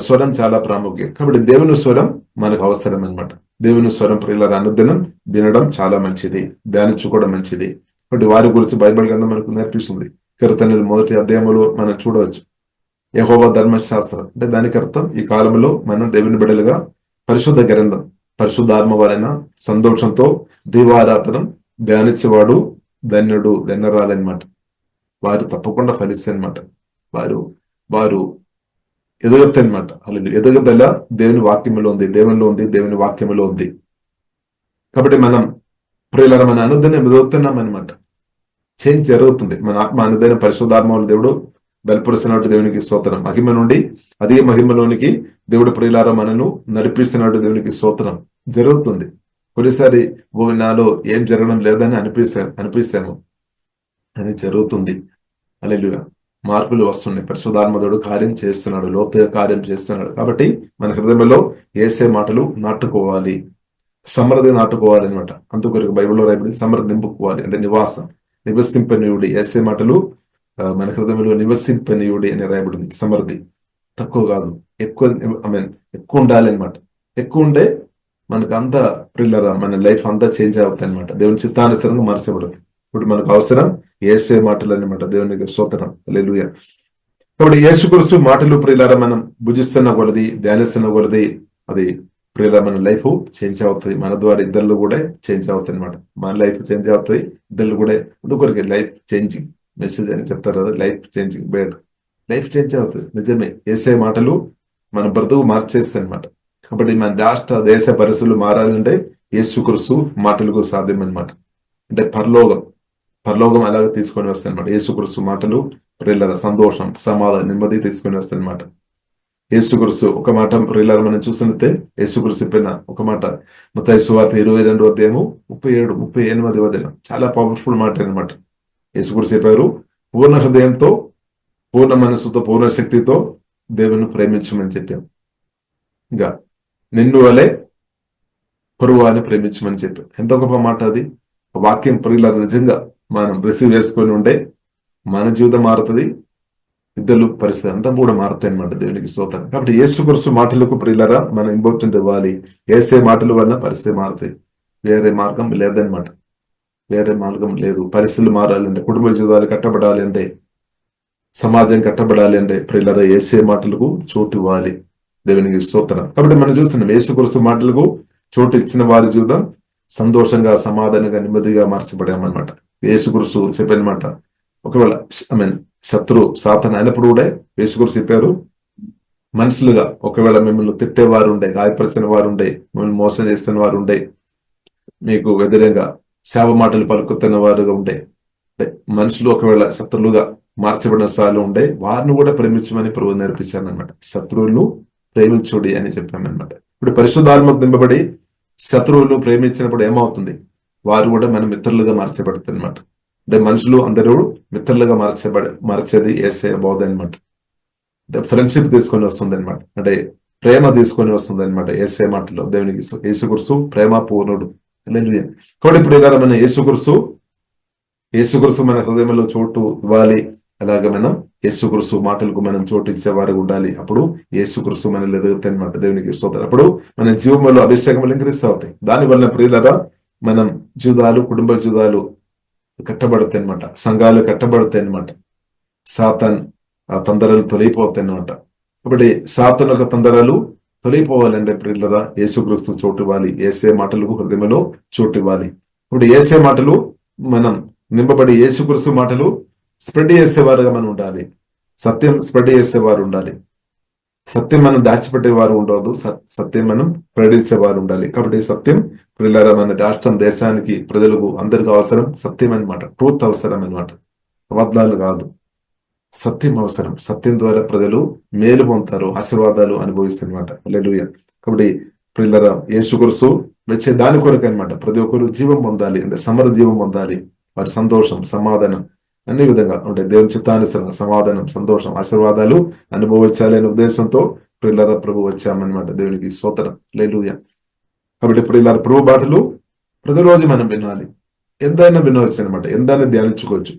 స్వరం చాలా ప్రాముఖ్యం. కాబట్టి దేవుని స్వరం మనకు అవసరం అనమాట. దేవుని స్వరం ప్రియుల అనుదినం వినడం చాలా మంచిది, ధ్యానించుకోవడం మంచిది. కాబట్టి వారి గురించి బైబిల్ గ్రంథం మనకు నేర్పిస్తుంది. కీర్తనలు 1వ అధ్యాయంలో మనం చూడవచ్చు. యెహోవా ధర్మశాస్త్రం అంటే దానికి అర్థం ఈ కాలంలో మనం దేవుని బిడ్డలుగా పరిశుద్ధ గ్రంథం, పరిశుద్ధాత్మ వలన సంతోషంతో దీవారాధనం ధ్యానించేవాడు ధన్యుడు, ధన్యరాలన్నమాట. వారు తప్పకుండా ఫలిస్తే అనమాట. వారు ఎదగొత్త అనమాట. అలా ఎదగదల దేవుని వాక్యంలో ఉంది, దేవునిలో ఉంది, దేవుని వాక్యంలో ఉంది. కాబట్టి మనం ప్రియులారా మన అనుదినం ఎదుగుతున్నాం అనమాట. చేంజ్ జరుగుతుంది. మన ఆత్మ అనుదైన పరిశుద్ధాత్మ దేవుడు బలపరుస్తున్నట్టు దేవునికి స్తోత్రం. మహిమ నుండి అదే మహిమలోనికి దేవుడు ప్రియులారా మనను నడిపిస్తున్నట్టు దేవునికి స్తోత్రం జరుగుతుంది. కొన్నిసారి నాలో ఏం జరగడం లేదని అనిపిస్తాము అని జరుగుతుంది. హల్లెలూయా. మార్పులు వస్తున్నాయి. పరిశుద్ధాత్మ దేవుడు కార్యం చేస్తున్నాడు, లోతుగా కార్యం చేస్తున్నాడు. కాబట్టి మన హృదయంలో యేసే మాటలు నాటుకోవాలి, సమృద్ధి నాటుకోవాలి అనమాట. అందుకొరకు బైబిల్లో రాయబడి సమృద్ధి నింపుకోవాలి అంటే నివసింపనీయుడి. యేసే మాటలు మన హృదయంలో నివసింపనీయుడి అని రాయబడింది. సమృద్ధి తక్కువ కాదు, ఎక్కువ ఉండాలి అనమాట. ఎక్కువ ఉండే మనకు అంతా ప్రిల్లరా మన లైఫ్ అంతా చేంజ్ అవుతాయి అనమాట. దేవుని చిత్తానుసారంగా మార్చబడుతుంది. ఇప్పుడు మనకు అవసరం యేసే మాటలు అనమాట. దేవునికి స్తోత్రం. హల్లెలూయా. కాబట్టి యేసుక్రీస్తు మాటలు ప్రియులారా మనం భుజిస్తున్న కొలది, ధ్యానిస్తున్న కొలది అది ప్రియులారా మన లైఫ్ చేంజ్ అవుతుంది. మన ద్వారా ఇద్దరు కూడా చేంజ్ అవుతాయి అనమాట. మన లైఫ్ చేంజ్ అవుతాయి, ఇద్దరు కూడా. అందుకొరికి లైఫ్ చేంజింగ్ మెసేజ్ అని చెప్తారు కదా, life changing bed, life change అవుతుంది. నిజమే, యేసే మాటలు మన బ్రతుకు మార్చేస్తాయి అనమాట. కాబట్టి మన రాష్ట్ర దేశ పరిస్థితులు మారాలంటే యేసుక్రీస్తు మాటలకు సాధ్యం అనమాట. అంటే పరలోకం అలాగే తీసుకొని వస్తాయి అనమాట. యేసుక్రీస్తు మాటలు ప్రియులారా సంతోషం, సమాధానం, నెమ్మది తీసుకొని వస్తాయి అనమాట. యేసుక్రీస్తు ఒక మాట ప్రియులారా మనం చూసినట్టే యేసుక్రీస్తు చెప్పిన ఒక మాట మత్తయి సువార్త 22వ అధ్యాయము 37-38 వచనం చాలా పవర్ఫుల్ మాట అనమాట. యేసుక్రీస్తు చెప్పారు, పూర్ణ హృదయంతో, పూర్ణ మనస్సుతో, పూర్ణ శక్తితో దేవుని ప్రేమించమని చెప్పాం. ఇంకా నిన్ను వలె పొరుగువారిని ప్రేమించమని చెప్పాం. ఎంత గొప్ప మాట అది. వాక్యం ప్రియులారా నిజంగా మనం రిసీవ్ చేసుకొని ఉంటే మన జీవితం మారుతుంది, ఇద్దరు పరిస్థితి అంతా కూడా మారుతాయి అనమాట. దేవునికి స్తోత్రం. కాబట్టి యేసుక్రీస్తు మాటలకు ప్రియులారా మనం ఇంపార్టెంట్ ఇవ్వాలి. యేసే మాటల వలన పరిస్థితి మారుతాయి. వేరే మార్గం లేదనమాట. వేరే మార్గం లేదు. పరిస్థితులు మారాలంటే, కుటుంబ జీవితాలు కట్టబడాలి అంటే, సమాజం కట్టబడాలి అంటే ప్రియులారా యేసే మాటలకు చోటు ఇవ్వాలి. దేవునికి స్తోత్రం. కాబట్టి మనం చూస్తున్నాం యేసుక్రీస్తు మాటలకు చోటు ఇచ్చిన వారి జీవితం సంతోషంగా, సమాధానంగా, నెమ్మదిగా మార్చబడామన్నమాట. యేసుక్రీస్తు చెప్పిన మాట, ఒకవేళ శత్రు సాతాను అయినప్పుడు కూడా యేసుక్రీస్తు చెప్పారు, మనుషులుగా ఒకవేళ మిమ్మల్ని తిట్టేవారు ఉండే, గాయపరిచిన వారు ఉండే, మిమ్మల్ని మోసం చేస్తున్న వారు ఉండే, మీకు వ్యతిరేకంగా శాప మాటలు పలుకుతున్న వారుగా ఉండే, మనుషులు ఒకవేళ శత్రులుగా మార్చబడిన స్థాయిలో ఉండే వారిని కూడా ప్రేమించమని ప్రభువు నేర్పించాను అనమాట. శత్రువులను ప్రేమించుడి అని చెప్పామన్నమాట. ఇప్పుడు పరిశుద్ధాత్మ నింపబడి శత్రువులను ప్రేమించినప్పుడు ఏమవుతుంది? వారు కూడా మన మిత్రులుగా మార్చబడుతుంది అనమాట. అంటే మనుషులు అందరూ మిత్రులుగా మార్చేది యేసే బోధ అనమాట. అంటే ఫ్రెండ్షిప్ తీసుకొని వస్తుంది అనమాట. అంటే ప్రేమ తీసుకొని వస్తుంది అనమాట యేసే మాటలో. దేవునికి యేసుక్రీస్తు ప్రేమ పూర్ణుడు. హల్లెలూయా. కాబట్టి ఇప్పుడు ఇలా మన యేసుక్రీస్తు మన హృదయంలో చోటు ఇవ్వాలి. అలాగే మనం యేసుక్రీస్తు మాటలకు మనం చోటు ఇచ్చేవారు ఉండాలి. అప్పుడు యేసుక్రీస్తు మనల్ని ఎదుగుతాయి అనమాట. దేవునికి స్తోత్రం. అప్పుడు మన జీవంలో అభిషేకములు ఇంక్రీస్ అవుతాయి. దానివల్ల ప్రియులారా మనం జీవితాలు, కుటుంబ జీవితాలు కట్టబడతాయి అనమాట. సంఘాలు కట్టబడతాయి అనమాట. సాతాన్ తందరాలు తొలగిపోతాయి అనమాట. కాబట్టి సాతాన్ యొక్క తందరాలు తొలగిపోవాలంటే ప్రియులారా యేసుక్రీస్తు చోటు ఇవ్వాలి. యేసే మాటలకు హృదయంలో చోటు ఇవ్వాలి. ఇప్పుడు యేసే మాటలు మనం నింపబడి యేసుక్రీస్తు మాటలు స్ప్రెడ్ చేసేవారుగా మనం ఉండాలి. సత్యం స్ప్రెడ్ చేసేవారు ఉండాలి. సత్యం మనం దాచిపెట్టేవారు ఉండవద్దు. సత్యం మనం ప్రకటించేవారు ఉండాలి. కాబట్టి సత్యం ప్రియులారా మన రాష్ట్రం, దేశానికి, ప్రజలకు అందరికీ అవసరం సత్యం అనమాట. ట్రూత్ అవసరం అనమాట. అబద్ధాలు కాదు, సత్యం అవసరం. సత్యం ద్వారా ప్రజలు మేలు పొందుతారు, ఆశీర్వాదాలు అనుభవిస్తారనమాట. హల్లెలూయా. కాబట్టి ప్రియులారా యేసుక్రీస్తు వచ్చే దాని కొరకు అనమాట. ప్రతి ఒక్కరు జీవం పొందాలి, అంటే సమర జీవం పొందాలి. వారి సంతోషం, సమాధానం, అన్ని విధంగా అంటే దేవుని చిత్తానుసరంగా సమాధానం, సంతోషం, ఆశీర్వాదాలు అనుభవించాలి అనే ఉద్దేశంతో ప్రియులారా ప్రభు వచ్చామన్నమాట. దేవునికి స్తోత్రం. హల్లెలూయా. కాబట్టి ప్రియులారా ప్రభు బాటలు ప్రతిరోజు మనం వినాలి. ఎంతైనా వినవచ్చు అనమాట, ఎంతైనా ధ్యానించుకోవచ్చు.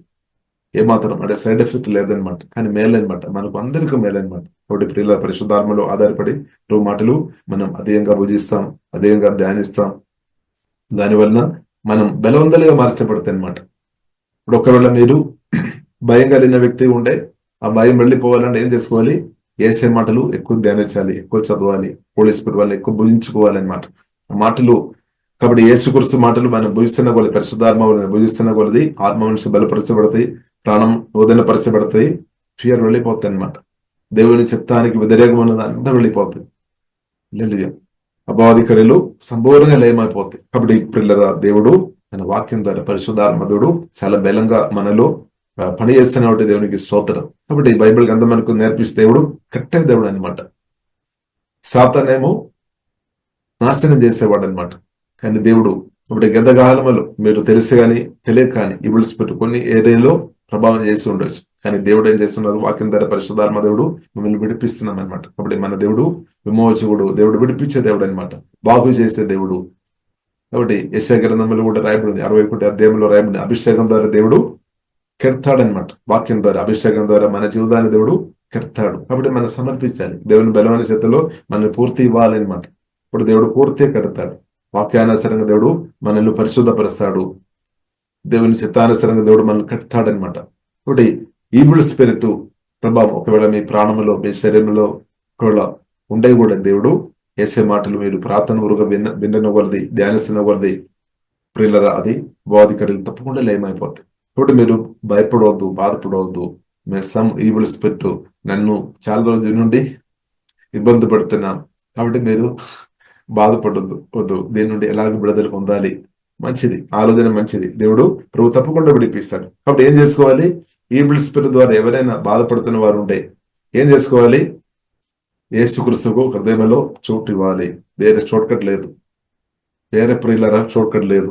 ఏమాత్రం అంటే సైడ్ ఎఫెక్ట్ లేదనమాట, కానీ మేలనమాట, మనకు అందరికీ మేలనమాట. కాబట్టి ప్రియుల పరిశుద్ధాత్మలో ఆధారపడి ప్రభు మాటలు మనం అధికంగా భుజిస్తాం, అధికంగా ధ్యానిస్తాం. దానివల్ల మనం బలవంతులుగా మార్చబడతాయి అనమాట. ఇప్పుడు ఒకవేళ మీరు భయం కలిగిన వ్యక్తి ఉంటే ఆ భయం వెళ్ళిపోవాలంటే ఏం చేసుకోవాలి? ఏసే మాటలు ఎక్కువ ధ్యానించాలి, ఎక్కువ చదవాలి, హోలీ స్పిరిట్ వల్ల ఎక్కువ భుజించుకోవాలన్నమాట ఆ మాటలు. కాబట్టి యేసుక్రీస్తు మాటలు మనం భుజిస్తున్న కొలది, పరిశుద్ధాత్మ భుజిస్తున్న కొలది ఆత్మ మనిషి బలపరచబడతాయి, ప్రాణం నూతనపరచబడతాయి, ఫియర్ వెళ్ళిపోతాయి అనమాట. దేవుని చిత్తానికి వ్యతిరేకం ఉన్నది అంతా వెళ్ళిపోతుంది. హల్లెలూయా. అపవాదికరులు సంపూర్ణంగా లయమైపోతాయి. కాబట్టి పిల్లల దేవుడు తన వాక్యం ద్వారా, పరిశుద్ధాత్మ దేవుడు చాలా బలంగా మనలో పని చేస్తున్న దేవునికి స్తోత్రం. కాబట్టి బైబిల్ గ్రంథం మనకు నేర్పిస్తే దేవుడు కట్టే దేవుడు అనమాట. సాతానేమో నాశనం చేసేవాడు అనమాట. కానీ దేవుడు ఇప్పుడు గతకాలంలో మీరు తెలిసి కానీ తెలియక కానీ ఇబుల్స్ పెట్టు కొన్ని ఏరియాలో ప్రభావం చేసి ఉండొచ్చు. కానీ దేవుడు ఏం చేస్తున్నారు? వాక్యం ద్వారా పరిశుద్ధాత్మ దేవుడు మిమ్మల్ని విడిపిస్తున్నాం అనమాట. కాబట్టి మన దేవుడు విమోచకుడు, దేవుడు విడిపించే దేవుడు అనమాట, బాగు చేసే దేవుడు. కాబట్టి యెషయా గ్రంథంలో కూడా రాయబడింది, 61 అధ్యాయంలో రాయబడింది, అభిషేకం ద్వారా దేవుడు కెడతాడనమాట. వాక్యం ద్వారా, అభిషేకం ద్వారా మన జీవితాన్ని దేవుడు కెడతాడు. కాబట్టి మనం సమర్పించాలి. దేవుని బలమైన చేతిలో మనల్ని పూర్తి ఇవ్వాలన్నమాట. ఇప్పుడు దేవుడు పూర్తిగా కడతాడు. వాక్యానుసారంగా దేవుడు మనల్ని పరిశుద్ధపరుస్తాడు. దేవుని చిత్తానుసారంగా దేవుడు మనల్ని కడతాడనమాట. కాబట్టి ఈవిల్ స్పిరిట్ ప్రభావం ఒకవేళ మీ ప్రాణంలో, మీ శరీరంలో ఒకవేళ ఉండే కూడా దేవుడు వేసే మాటలు మీరు ప్రార్థన ఊరుగా వినగలది, ధ్యానిస్తున్నగలది ప్రియులరా, అది బాధికరులు తప్పకుండా లయమైపోతాయి. కాబట్టి మీరు భయపడవద్దు, బాధపడవద్దు. సమ్ ఈవిల్ స్పిరిట్ నన్ను చాలా రోజుల నుండి ఇబ్బంది పడుతున్నా, కాబట్టి మీరు బాధపడొద్దు వద్దు. దీని నుండి ఎలాగ విడుదల పొందాలి? మంచిది, ఆలోచన మంచిది. దేవుడు ప్రభు తప్పకుండా విడిపిస్తాడు. కాబట్టి ఏం చేసుకోవాలి? ఈవిల్ స్పిరిట్ ద్వారా ఎవరైనా బాధపడుతున్న వారు ఉంటే ఏం చేసుకోవాలి? యేసుక్రీస్తుకు హృదయంలో చోటు ఇవ్వాలి. వేరే షార్ట్కట్ లేదు, వేరే ప్రియులరా షార్ట్కట్ లేదు.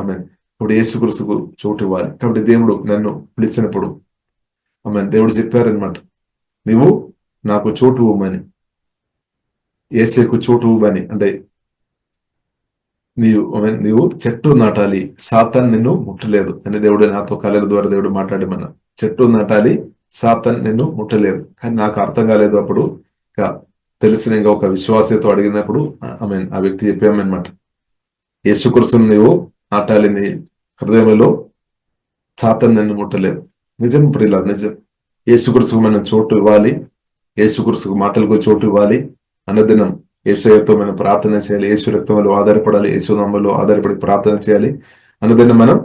ఆమేన్. ఇప్పుడు యేసుక్రీస్తుకు చోటు ఇవ్వాలి. కాబట్టి దేవుడు నన్ను పిలిచినప్పుడు ఆమేన్, దేవుడు చెప్పారనమాట, నీవు నాకు చోటు ఇవ్వమని, యేసేకు చోటు ఇవ్వమని. అంటే నీవు చెట్టు నాటాలి, సాతాన్ నిన్ను ముట్టలేదు అని దేవుడు నాతో కళల ద్వారా దేవుడు మాట్లాడమన్నా. చెట్టు నాటాలి, సాతాన్ నిన్ను ముట్టలేదు. కానీ నాకు అర్థం కాలేదు. అప్పుడు తెలిసిన ఇంకా ఒక విశ్వాసతో అడిగినప్పుడు ఆమెన్, ఆ వ్యక్తి చెప్పామన్నమాట, యేసుక్రీస్తును నీవు నాటాలి నీ హృదయంలో, సాతాన్ నిన్ను ముట్టలేదు. నిజం ప్రియుల, నిజం. యేసుక్రీస్తుకు మనం చోటు ఇవ్వాలి, యేసుక్రీస్తుకు మాటలకు చోటు ఇవ్వాలి. అన్నదినం యేసయ్యతో మనం ప్రార్థన చేయాలి, యేసు రక్తంలో ఆధారపడాలి, యేసు నామములో ఆధారపడి ప్రార్థన చేయాలి. అన్నదినం మనం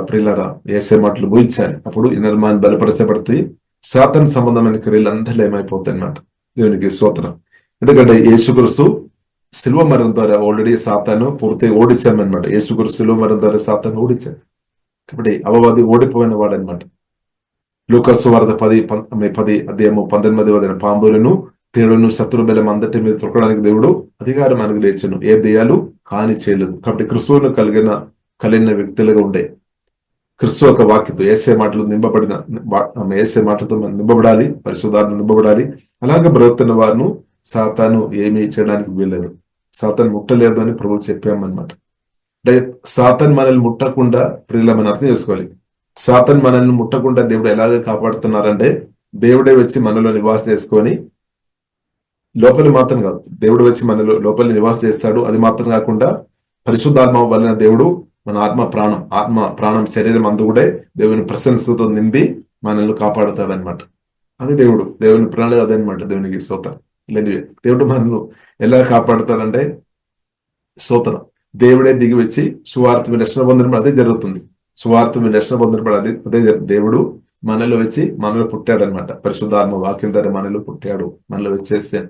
ప్రియులారా యేసే మాటలు భూయించాలి. అప్పుడు ఇనర్మాన్ బలపరచబడితే సాతాన్ సంబంధమైన క్రియలు అంతా ఏమైపోతాయి అన్నమాట. దేవునికి స్తోత్రం. ఎందుకంటే యేసుక్రీస్తు శిలువ మరణం ద్వారా ఆల్రెడీ సాతాను పూర్తిగా ఓడించామన్నమాట. యేసుక్రీస్తు శిలువ మరణం ద్వారా సాతాను ఓడించాడు. కాబట్టి అపవాది ఓడిపోయిన వాడు అనమాట. లూకాసు వార్త 10 అధ్యాయము 19 పాంబులను, తేడును, శత్రు బలం అందటి మీద తొక్కడానికి దేవుడు అధికారం అనుగ్రహించను, ఏ దెయ్యాలు కాని చేయలేదు. కాబట్టి క్రిస్తువును కలిగిన వ్యక్తులుగా ఉండే, క్రిస్తు ఒక వాక్యతో ఏసే మాటలు నింపబడిన, ఏసే మాటలతో మనం నింపబడాలి, పరిశుద్ధాత్మ నింపబడాలి. అలాగే బ్రతుకుతున్న వారిను సాతాను ఏమీ చేయడానికి వీల్లేదు, సాతాను ముట్టలేదు అని ప్రభు చెప్పామన్నమాట. అంటే సాతాను మనల్ని ముట్టకుండా ప్రియుల మనం అర్థం చేసుకోవాలి. సాతాను మనల్ని ముట్టకుండా దేవుడు ఎలాగ కాపాడుతున్నారంటే, దేవుడే వచ్చి మనలో నివాసం చేసుకొని, లోపలి మాత్రం కాదు, దేవుడు వచ్చి మనలో లోపలి నివాసం చేస్తాడు. అది మాత్రం కాకుండా పరిశుద్ధాత్మ వలన దేవుడు మన ఆత్మ ప్రాణం శరీరం అందు కూడా దేవుని ప్రశంసతో నింపి మనల్ని కాపాడుతాడనమాట. అది దేవుని ప్రణాళిక అదనమాట. దేవునికి స్తోత్రం. దేవుడు మనల్ని ఎలా కాపాడుతాడంటే, స్తోత్రం, దేవుడే దిగి వచ్చి సువార్త మీద రక్షణ పొందినప్పుడు అదే జరుగుతుంది. సువార్త మీద రక్షణ పొందినప్పుడు అదే దేవుడు మనలో వచ్చి మనలో పుట్టాడనమాట. పరిశుద్ధాత్మ వాక్యం ద్వారా మనలో పుట్టాడు, మనలో వచ్చేస్తే.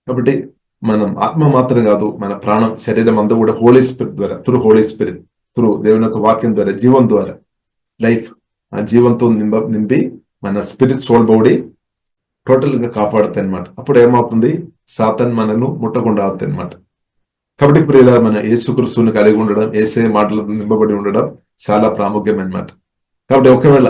కాబట్టి మనం ఆత్మ మాత్రం కాదు, మన ప్రాణం శరీరం అంతా కూడా హోలీ స్పిరిట్ ద్వారా, హోలీ స్పిరిట్ త్రూ దేవుని యొక్క వాక్యం ద్వారా, జీవం ద్వారా, లైఫ్ ఆ జీవంతో నింపి మన స్పిరిట్, సోల్, బాడీ టోటల్ గా కాపాడుతాయి అనమాట. అప్పుడు ఏమవుతుంది? సాతాన్ మనను ముట్టకుండా అవుతాయి అనమాట. కాబట్టి ప్రియులారా, మన యేసుక్రీస్తుని కలిగి ఉండడం, యేసే మాటలతో నింపబడి ఉండడం చాలా ప్రాముఖ్యం అనమాట. కాబట్టి ఒకవేళ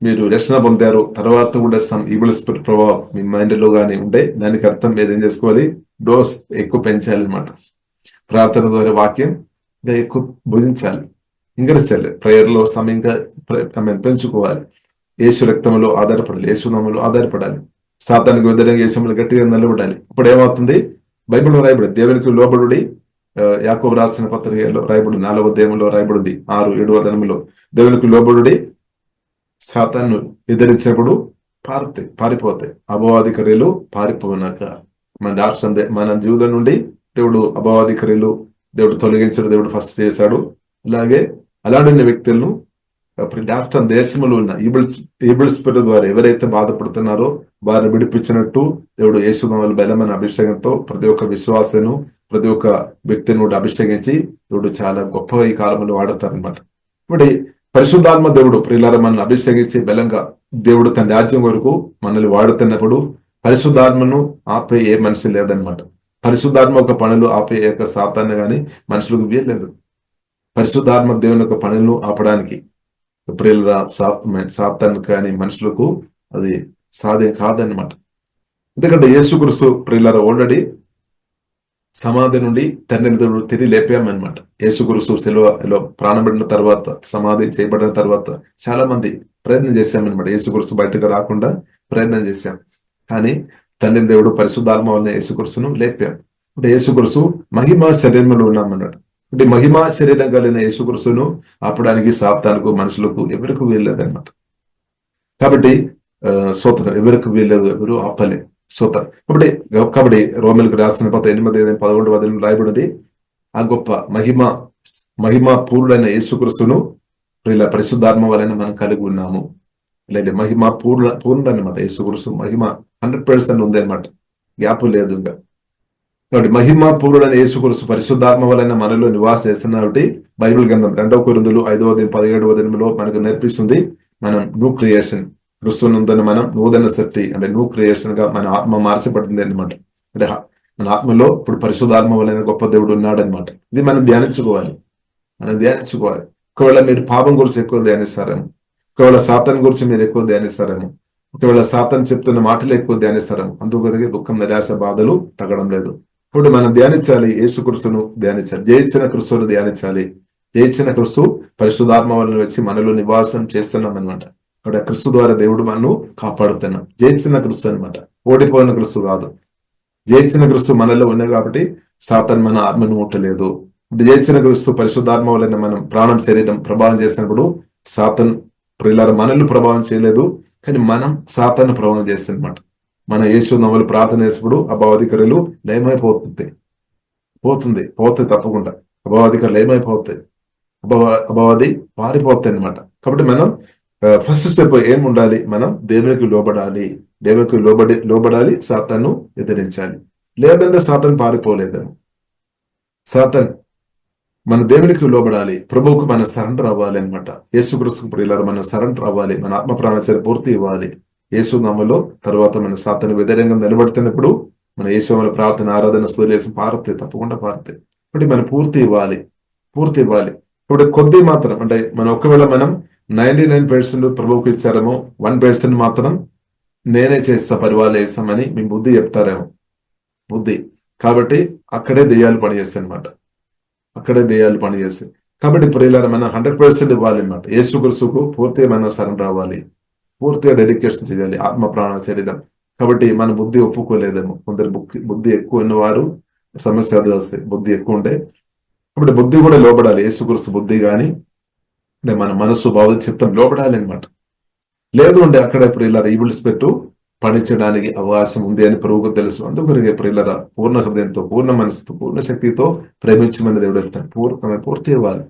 మీరు రక్షణ పొందారు, తర్వాత కూడా సమ్ ఈవిల్ స్పిరిట్ ప్రభావం మీ మైండ్ లో గానీ ఉంటే దానికి అర్థం మీరు ఏం చేసుకోవాలి, డోస్ ఎక్కువ పెంచాలి అనమాట. ప్రార్థన ద్వారా వాక్యం ఇంకా ఎక్కువ భుజించాలి, ఇంకరించాలి, ప్రేయర్ లో సమయంగా పెంచుకోవాలి. యేసు రక్తంలో ఆధారపడాలి, యేసు నామములో ఆధారపడాలి, సాతానికి వ్యతిరేకంగా యేసులో గట్టిగా నిలబడాలి. అప్పుడు ఏమవుతుంది, బైబిల్లో రాయబడి దేవునికి లోబడి, యాకోబు రాసిన పత్రికలో రాయబడి 4వ అధ్యాయంలో రాయబడింది 6-7 వచనములో, దేవునికి లోబడి సాతాను ఎదిరించినప్పుడు పారిపోతాయి. అపవాది క్రియలు పారిపోనాక మన జీవితం నుండి దేవుడు అపవాది క్రియలు దేవుడు తొలగించడు, దేవుడు ఫస్ట్ చేశాడు. అలాగే అలాంటి వ్యక్తులను డాక్టర్ దేశంలో ఉన్న ఈబుల్ స్పిరిట్ ద్వారా ఎవరైతే బాధపడుతున్నారో వారిని విడిపించినట్టు దేవుడు యేసునామములో బలమైన అభిషేకంతో ప్రతి ఒక్క విశ్వాసను, ప్రతి ఒక్క వ్యక్తిని కూడా అభిషేకించి దేవుడు చాలా గొప్పగా ఈ కాలంలో వాడతారనమాట. ఇప్పుడు పరిశుద్ధాత్మ దేవుడు ప్రియులారా మనల్ని అభిషేకించి బలంగా దేవుడు తన రాజ్యం వరకు మనల్ని వాడుతున్నప్పుడు పరిశుద్ధాత్మను ఆపే ఏ మనిషి లేదనమాట. పరిశుద్ధాత్మ ఒక పనులు ఆపే యొక్క సాతాన్ని గాని మనుషులకు వీల్లేదు. పరిశుద్ధాత్మ దేవుని యొక్క పనులను ఆపడానికి ప్రియుల సాతాన్ని కానీ మనుషులకు అది సాధ్యం కాదనమాట. ఎందుకంటే యేసుక్రీస్తు ప్రియులారా ఆల్రెడీ సమాధి నుండి తండ్రిని దేవుడు తిరిగి లేపామన్నమాట. యేసుక్రీస్తు సిలువలో ప్రాణపడిన తర్వాత, సమాధి చేయబడిన తర్వాత చాలా మంది ప్రయత్నం చేశామన్నమాట. యేసుక్రీస్తు బయటకు రాకుండా ప్రయత్నం చేశాం, కానీ తండ్రిని దేవుడు పరిశుద్ధాత్మ వలన యేసుక్రీస్తును లేపాం. అంటే యేసుక్రీస్తు మహిమ శరీరంలో ఉన్నామన్నాడు. అంటే మహిమ శరీరం కలిగిన యేసుక్రీస్తును ఆపడానికి సాతానుకు మనుషులకు ఎవరికి వీల్లేదన్నమాట. కాబట్టి స్తోత్రం, ఎవరికి వీల్లేదు, ఎవరు ఆపలే. స్తోత్రం. కాబట్టి రోమిలకు రాసిన 8:11 రాయబడింది, ఆ గొప్ప మహిమ పూర్ణుడైన యేసుక్రీస్తును ఇలా పరిశుద్ధాత్మ వలన మనం కలిగి ఉన్నాము. లేదా మహిమ పూర్ణుడు అనమాట. యేసుక్రీస్తు మహిమ 100% ఉంది అనమాట, గ్యాప్ లేదు ఇంకా. కాబట్టి మహిమ పూర్ణుడైన యేసుక్రీస్తు పరిశుద్ధాత్మ వలన మనలో నివాసం చేస్తున్న కాబట్టి బైబిల్ గ్రంథం 2 కొరింథీయులు 5:17 మనకు నేర్పిస్తుంది, మనం న్యూ క్రియేషన్, క్రిస్తునందున మనం నూతన సృష్టి, అంటే న్యూ క్రియేషన్ గా మన ఆత్మ మార్చబడింది అనమాట. అంటే మన ఆత్మలో ఇప్పుడు పరిశుద్ధాత్మ వలన గొప్ప దేవుడు ఉన్నాడు అనమాట. ఇది మనం ధ్యానించుకోవాలి. ఒకవేళ మీరు పాపం గురించి ఎక్కువ ధ్యానిస్తారేమో, ఒకవేళ సాతాన్ గురించి మీరు ఎక్కువ ధ్యానిస్తారేమో, ఒకవేళ సాతాన్ చెప్తున్న మాటలు ఎక్కువ ధ్యానిస్తారేమో, అందుకొరకే దుఃఖం, నిరాశ, బాధలు తగ్గడం లేదు. ఇప్పుడు మనం ధ్యానించాలి, యేసుక్రీస్తును ధ్యానించాలి, జయించిన క్రీస్తును ధ్యానించాలి. జయించిన క్రీస్తు పరిశుద్ధాత్మ వలన వచ్చి మనలో నివాసం చేస్తున్నాం అనమాట. కాబట్టి క్రీస్తు ద్వారా దేవుడు మనను కాపాడుతున్నాం. జయించిన క్రీస్తు అనమాట, ఓడిపోయిన క్రీస్తు కాదు. జయించిన క్రీస్తు మనలో ఉన్నాయి కాబట్టి సాతాన్ మన ఆత్మను ముట్టలేదు. జయించిన క్రీస్తు పరిశుద్ధాత్మ వలన మనం ప్రాణం, శరీరం ప్రభావం చేసినప్పుడు సాతాన్ ప్రియులారా మనల్ని ప్రభావం చేయలేదు, కానీ మనం సాతాను ప్రభావం చేస్తున్నమాట. మన యేసు నామములో ప్రార్థన చేసినప్పుడు అపవాదికరులు పోతాయి తప్పకుండా. అపవాదికరులు ఏమైపోతాయి, అపవాది పారిపోతాయి అనమాట. కాబట్టి మనం ఫస్ట్ స్టెప్ ఏం ఉండాలి, మనం దేవునికి లోబడాలి, సాతాను ఎదిరించాలి. లేదంటే సాతాను పారిపోలేదేమో. సాతాన్ మన దేవునికి లోబడాలి, ప్రభువుకు మన సరెండర్ అవ్వాలి అనమాట. యేసుక్రీస్తుకు ప్రియులారా మనం సరెండర్ అవ్వాలి, మన ఆత్మ ప్రాణశరీర పూర్తి ఇవ్వాలి యేసు నామములో. తర్వాత మన సాతాను వ్యతిరేకంగా నిలబడుతున్నప్పుడు మన యేసు నామములో ప్రార్థన, ఆరాధన, స్తుతులేసి తప్పకుండా పారుతాయి. కాబట్టి మనం పూర్తి ఇవ్వాలి. ఇప్పుడు కొద్ది మాత్రం, అంటే ఒకవేళ మనం 99% ప్రభువుకు ఇచ్చారేమో, 1% మాత్రం నేనే చేస్తా, పరివాళ్ళు వేస్తామని మీ బుద్ధి చెప్తారేమో. కాబట్టి అక్కడే దెయ్యాలు పనిచేస్తాయి అనమాట. కాబట్టి ప్రియులారా మనం 100% ఇవ్వాలి అనమాట. యేసుక్రీస్తుకు పూర్తిగా మనం సరెండర్ అవ్వాలి, పూర్తిగా డెడికేషన్ చేయాలి, ఆత్మ ప్రాణ శరీరం. కాబట్టి మన బుద్ధి ఒప్పుకోలేదేమో. కొందరు బుద్ధి ఎక్కువ ఉన్నవారు సమస్య అది వస్తాయి, బుద్ధి ఎక్కువ ఉంటే. కాబట్టి బుద్ధి కూడా లోబడాలి, యేసుక్రీస్తు బుద్ధి కానీ అంటే మన మనస్సు, భావ, చిత్తం లోబడాలి అనమాట. లేదు అంటే అక్కడ ప్రియులారా ఈవిల్ స్పిరిట్ పనిచేయడానికి అవకాశం ఉంది అని ప్రభువుకు తెలుసు. అందుకని ప్రియులారా పూర్ణ హృదయంతో, పూర్ణ మనసుతో, పూర్ణ శక్తితో ప్రేమించమని దేవుడు చెప్తాడు. పూర్తి ఇవ్వాలి.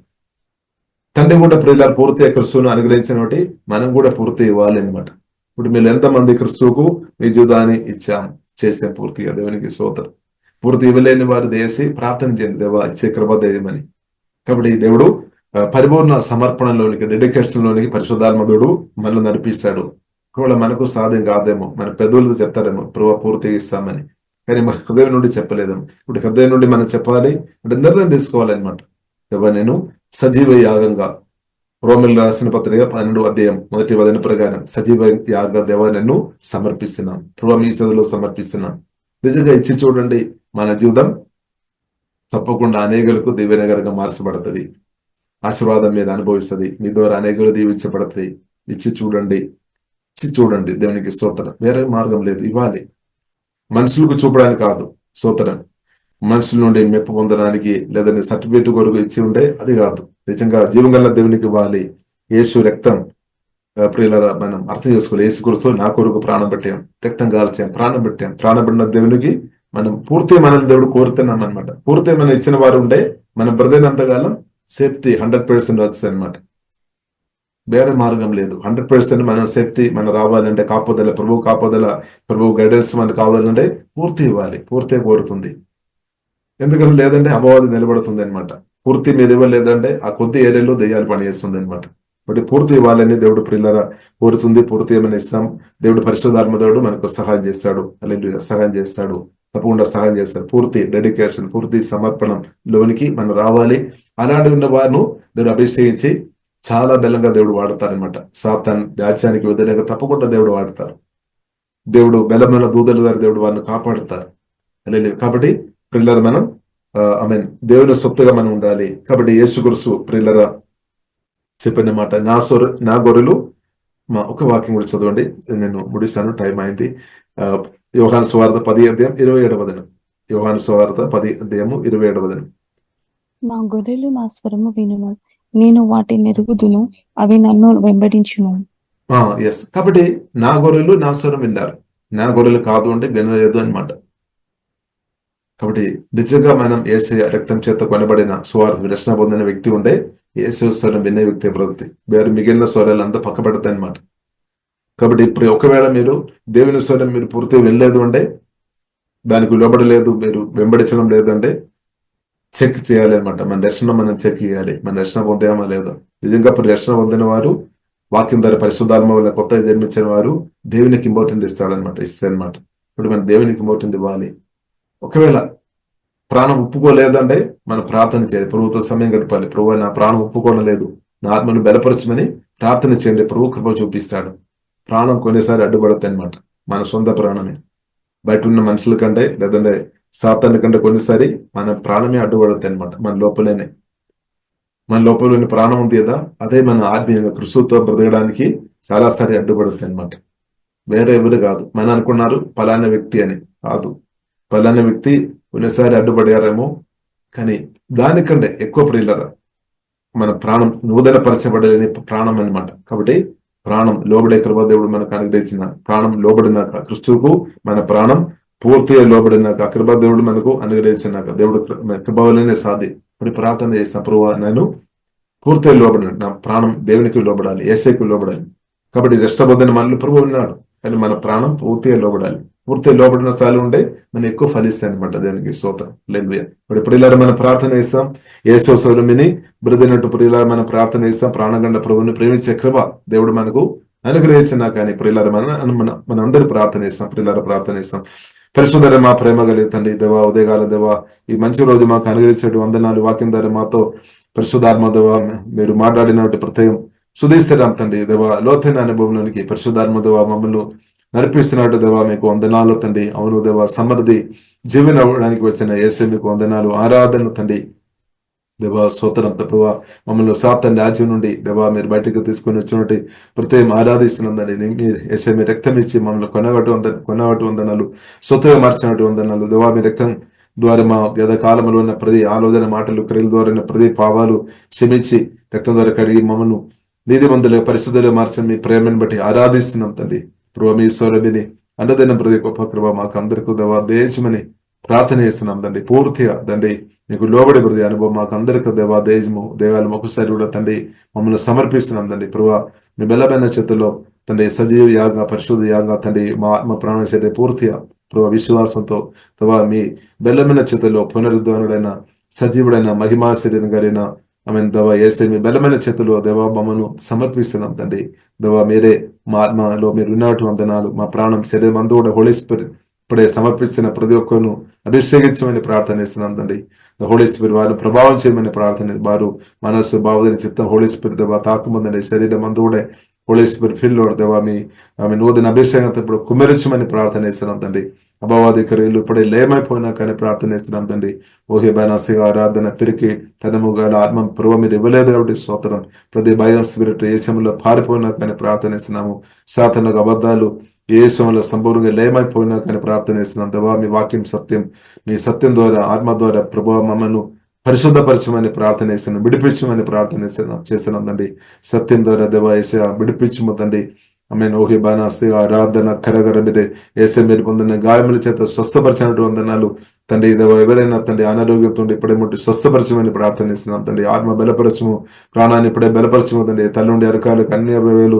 తండ్రి కూడా ప్రియులారా పూర్తిగా క్రిస్తువును అనుగ్రహించిన బట్టి మనం కూడా పూర్తి ఇవ్వాలి అనమాట. ఇప్పుడు మీరు ఎంతమంది క్రిస్తువుకు మీ జీవితాన్ని చేస్తే పూర్తిగా దేవునికి స్తోత్రం. పూర్తి ఇవ్వలేని వారు దేసి ప్రార్థన చేయండి, దేవా ఇచ్చే కృప దయమని. కాబట్టి దేవుడు పరిపూర్ణ సమర్పణలోనికి, డెడికేషన్లోనికి పరిశుద్ధాత్మదుడు మనల్ని నడిపిస్తాడు. ఒకవేళ మనకు సాధ్యం కాదేమో, మన పెద్దలతో చెప్తారేమో ప్రభు పూర్తిగా ఇస్తామని, కానీ మన హృదయం నుండి చెప్పలేదేమో. ఇప్పుడు హృదయం నుండి మనం చెప్పాలి అంటే నిర్ణయం తీసుకోవాలన్నమాట. నేను సజీవ యాగంగా రోమిల్ రాసిన పత్రిక 12వ అధ్యాయం 1వ వచన ప్రకారం సజీవ యాగ దేవా నన్ను సమర్పిస్తున్నాను, ప్రభు మీ చదువులో సమర్పిస్తున్నాను. నిజంగా ఇచ్చి చూడండి, మన జీవితం తప్పకుండా అనేకులకు దీవెనకరంగా మార్చబడుతుంది. ఆశీర్వాదం మీద అనుభవిస్తుంది. మీ ద్వారా అనేకులు దీవించబడుతుంది. ఇచ్చి చూడండి, ఇచ్చి చూడండి. దేవునికి స్తోత్రం. వేరే మార్గం లేదు. ఇవ్వాలి, మనుషులకు చూపడానికి కాదు స్తోత్రం. మనుషుల నుండి మెప్పు పొందడానికి లేదంటే సర్టిఫికేట్ కొరకు ఇచ్చి ఉంటే అది కాదు. నిజంగా జీవంగల దేవునికి ఇవ్వాలి. యేసు రక్తం ప్రియులారా మనం అర్థం చేసుకోవాలి. యేసు కొరకు నా కొరకు ప్రాణం పెట్టాం, రక్తం కాల్చాం, ప్రాణం పెట్టాం. ప్రాణం పెట్టిన దేవునికి మనం పూర్తి మనల్ని దేవుడు కోరుతున్నాం అనమాట. పూర్తి మనం ఇచ్చిన వారు ఉంటే మన బ్రదర్నంతకాలం సేఫ్టీ 100% వస్తుంది అనమాట. వేరే మార్గం లేదు. 100% మనం సేఫ్టీ మనం రావాలంటే కాపుదల, ప్రభు గైడెన్స్ మనకు కావాలంటే పూర్తి ఇవ్వాలి. పూర్తి కోరుతుంది. ఎందుకంటే లేదంటే అపవాది నిలబడుతుంది అనమాట. పూర్తి మీరు ఇవ్వలేదంటే ఆ కొద్ది ఏరియాలో దెయ్యాలు పనిచేస్తుంది అనమాట. కాబట్టి పూర్తి ఇవ్వాలని దేవుడు ప్రియులారా కోరుతుంది. పూర్తి ఏమైనా ఇస్తాం. దేవుడు పరిశుద్ధాత్మ దేవుడు మనకు సహాయం చేస్తాడు. హల్లెలూయా, సహాయం చేస్తాడు, తప్పకుండా సహాయం చేస్తాడు. పూర్తి డెడికేషన్, పూర్తి సమర్పణలోనికి మనం రావాలి. అలాంటి ఉన్న వారిను దేవుడు అభిషేకించి చాలా బలంగా దేవుడు వాడతారనమాట. సాతాన్ రాజ్యానికి వదిలేక తప్పకుండా దేవుడు వాడతారు. దేవుడు బలమైన దూతల ద్వారా దేవుడు వారిని కాపాడుతారు. కాబట్టి ప్రియులారా మనం దేవుని సొత్తుగా మనం ఉండాలి. కాబట్టి యేసుక్రీస్తు ప్రియులారా చెప్పిన మాట, నా గొర్రెలు ఒక వాక్యం కూడా చదవండి, నేను ముడిస్తాను, టైం అయింది. యోహాను సువార్త 10:27. యోహాను సువార్త 10:27. నా గొర్రెలు నా స్వరము వినును, నేను వాటిని ఎరుగుదును, అవి నన్ను వెంబడించును. ఎస్, కాబట్టి నా గొర్రెలు నా స్వరం విన్నారు. నా గొర్రెలు కాదు అంటే వినలేదు అనమాట. కాబట్టి నిజంగా మనం యేసయ్య రక్తం చేత కొనబడిన సువార్త రక్షణ పొందిన వ్యక్తి ఉంటే యేసయ్య స్వరం వినే వ్యక్తి ప్రవృత్తి. వేరే మిగిలిన స్వరాలు అంతా పక్కబడతాయి అనమాట. కాబట్టి ఇప్పుడు ఒకవేళ మీరు దేవుని స్వరం మీరు పూర్తిగా వెళ్ళలేదు అంటే, దానికి లోబడలేదు, మీరు వెంబడించడం లేదంటే చెక్ చేయాలి అనమాట. మన రక్షణ మనం చెక్ చేయాలి, మన రక్షణ పొందామా లేదా. నిజంగా ఇప్పుడు రక్షణ పొందిన వారు, వాక్యం ద్వారా పరిశుద్ధాత్మ వల్ల కొత్తగా జన్మించిన వారు దేవునికి ఇంపార్టెంట్ ఇస్తాడనమాట, ఇస్తారనమాట. ఇప్పుడు మనం దేవునికి ఇంపార్టెంట్ ఇవ్వాలి. ఒకవేళ ప్రాణం ఒప్పుకోలేదంటే మనం ప్రార్థన చేయాలి, ప్రభుత్వ సమయం గడపాలి. ప్రభు నా ప్రాణం ఒప్పుకోలేదు, నా ఆత్మను బలపరచమని ప్రార్థన చేయండి. ప్రభు కృప చూపిస్తాడు. ప్రాణం కొన్నిసారి అడ్డుపడతాయి అనమాట. మన సొంత ప్రాణమే, బయట ఉన్న మనుషుల కంటే లేదంటే సాతాను కంటే కొన్నిసారి మన ప్రాణమే అడ్డుపడతాయి అనమాట. మన లోపల ప్రాణం ఉంది కదా, అదే మన ఆత్మీయంగా క్రీస్తుతో బ్రతకడానికి చాలాసారి అడ్డుపడతాయి అనమాట. వేరే ఎవరు కాదు. మన అనుకున్నారు పలానా వ్యక్తి అని కాదు. పలానా వ్యక్తి కొన్నిసారి అడ్డుపడారేమో, కానీ దానికంటే ఎక్కువ ప్రియులరా మన ప్రాణం నూతనపరచబడలేని ప్రాణం అనమాట. కాబట్టి ప్రాణం లోబడే కృప దేవుడు మనకు అనుగ్రహించిన ప్రాణం లోబడినాక, క్రీస్తుకు మన ప్రాణం పూర్తిగా లోబడినాక, కృప దేవుడు మనకు అనుగ్రహించినాక, దేవుడు కృప వల్లనే సాధ్యం. ఇప్పుడు ప్రార్థన చేసిన ప్రభువా నేను పూర్తిగా లోబడిన, నా ప్రాణం దేవునికి లోబడాలి, యేసయ్యకు లోబడాలి. కాబట్టి రక్షణ మనలో ప్రభు ఉన్నాడు, కానీ మన ప్రాణం పూర్తిగా లోబడాలి. పూర్తిగా లోబడిన స్థాయిలో ఉంటే మనం ఎక్కువ ఫలిస్తాయి అనమాట. దేవునికి స్తోత్రం. హల్లెలూయా. ఇప్పుడు ప్రియులారా మనం ప్రార్థన చేస్తాం. యేసు స్వరమిని బృదినట్టు ప్రియులారా మనం ప్రార్థన చేస్తాం. ప్రాణగండ ప్రభువుని ప్రేమించే కృప దేవుడు మనకు అనుగ్రహిస్తున్నా. కానీ ప్రియులారా మన అందరూ ప్రార్థన చేస్తాం. ప్రియులారా ప్రార్థన చేస్తాం. పరిశుద్ధ మా ప్రేమ కలిగితండి దేవా, ఉదయకాల దేవా, ఈ మంచి రోజు మాకు అనుగ్రహించేటు వందనాలు. వాక్యం ద్వారా మాతో పరిశుద్ధాత్మ దేవా మీరు మాట్లాడినట్టు ప్రత్యేకం సుధిస్తున్నాం తండ్రి దేవా. లోతైన అనుభవంలోనికి పరిశుద్ధాత్మ దేవా మమ్మల్ని నడిపిస్తున్నట్టు దేవా మీకు వందనాలు తండ్రి. అవును దేవా, సమృద్ధి జీవన అవ్వడానికి వచ్చిన యేసే మీకు వందనాలు, ఆరాధన తండ్రి దేవా. స్తోత్రం ప్రభువా, మమ్మల్ని సాతాను రాజ్యం నుండి దేవా మీరు బయటకు తీసుకుని వచ్చినట్టు ప్రత్యేకం ఆరాధిస్తున్నదండి. మీరు యేసే మీ రక్తం ఇచ్చి మమ్మల్ని కొనగట్టు వందనాలు, స్వతగా మార్చినట్టు వందనాలు దేవా. మీ రక్తం ద్వారా మా గత కాలంలో ఉన్న ప్రతి ఆలోచన, మాటలు, క్రియల ద్వారా ఉన్న ప్రతి పాపాలు క్షమించి రక్తం ద్వారా కడిగి మమ్మల్ని నీతిమంతులుగా పరిశుద్ధులుగా మార్చిన మీ ప్రేమను బట్టి ఆరాధిస్తున్నాం తండ్రి. ప్రభు మీ స్వరమిని అండదైన ప్రతి గొప్ప కృప మాకు అందరికీ దేవా దేశమని ప్రార్థన చేస్తున్నాం తండ్రి. పూర్తిగా తండ్రి నీకు లోబడి ప్రతి అనుభవం మాకు అందరికీ దేవా దేవాలయం ఒకసారి కూడా తండ్రి మమ్మల్ని సమర్పిస్తున్నాం తండ్రి. ప్రభు మీ బలమైన చేతుల్లో తండ్రి సజీవ యాగంగా, పరిశుద్ధ యాగంగా తండ్రి మా ఆత్మ ప్రాణ శరీర పూర్తిగా ప్రభు విశ్వాసంతో దేవా మీ బలమైన చేతుల్లో పునరుద్ధరణుడైన సజీవుడైన మహిమా శరీరం కలిగిన దేవా యేసే మీ బలమైన చేతులు దేవా మమ్మను సమర్పిస్తున్నాం తండ్రి. దేవా మీరే మా ఆత్మలో మీరు ఉన్నట్టు వందనాలు. మా ప్రాణం శరీరం అంతా కూడా హోలీ స్పిరిట్ ఇప్పుడే సమర్పించిన ప్రతి ఒక్కరును అభిషేకించమని ప్రార్థన ఇస్తున్నాం తండ్రి. హోలీ స్పిరిట్ వారిని ప్రభావం చేయమని ప్రార్థన, వారు మనస్సు భావదని చిత్తం హోలీ స్పిరిట్ దేవా తాకుమందండి, శరీరం అంతా కూడా హోలీ స్పిరిట్ ఫిల్ దేవా మీ ఆమె నూతన అభిషేకంతో ఇప్పుడు కుమ్మరించమని ప్రార్థన ఇస్తున్నాం తండ్రి. అభవాది క్రియలు ఇప్పుడే లేమైపోయినా కానీ ప్రార్థన ఇస్తున్నాం తండ్రి. ఓహే బైనాసిగా ఆరాధన పిరికి తనము గల ఆత్మ ప్రభు మీరు ఇవ్వలేదు కాబట్టి స్తోత్రం. ప్రతి భయం స్పిరిట్ ఏ సమయంలో పారిపోయినా కానీ ప్రార్థన ఇస్తున్నాము. సాతానుకు అబద్ధాలు ఏ సమయంలో సంపూర్ణంగా లేమైపోయినా కానీ ప్రార్థన ఇస్తున్నాం దేవా. మీ వాక్యం సత్యం, మీ సత్యం ద్వారా ఆత్మ ద్వారా ప్రభు మమ్మల్ని పరిశుద్ధపరచమని ప్రార్థన ఇస్తున్నాం, విడిపించమని ప్రార్థన చేస్తున్నాం తండ్రి. సత్యం ద్వారా దేవా ఏసయ్యా విడిపించము తండ్రి. ఆమేన్. ఓహి బానాస్తి ఆరాధన కరగరబిదే ఏసే మీరు పొందిన గాయముల చేత స్వస్థపరిచినటువంటి వందనాలు తండ్రి. దేవా ఎవరైనా తండ్రి అనారోగ్యంతో ఇప్పుడే ముట్టి స్వస్థపరచమని ప్రార్థన ఇస్తున్నాం తండ్రి. ఆత్మ బలపరచము, ప్రాణాన్ని ఇప్పుడే బలపరచము తండ్రి. తల్లి నుండి అరకాలకు అన్ని అవయవాలు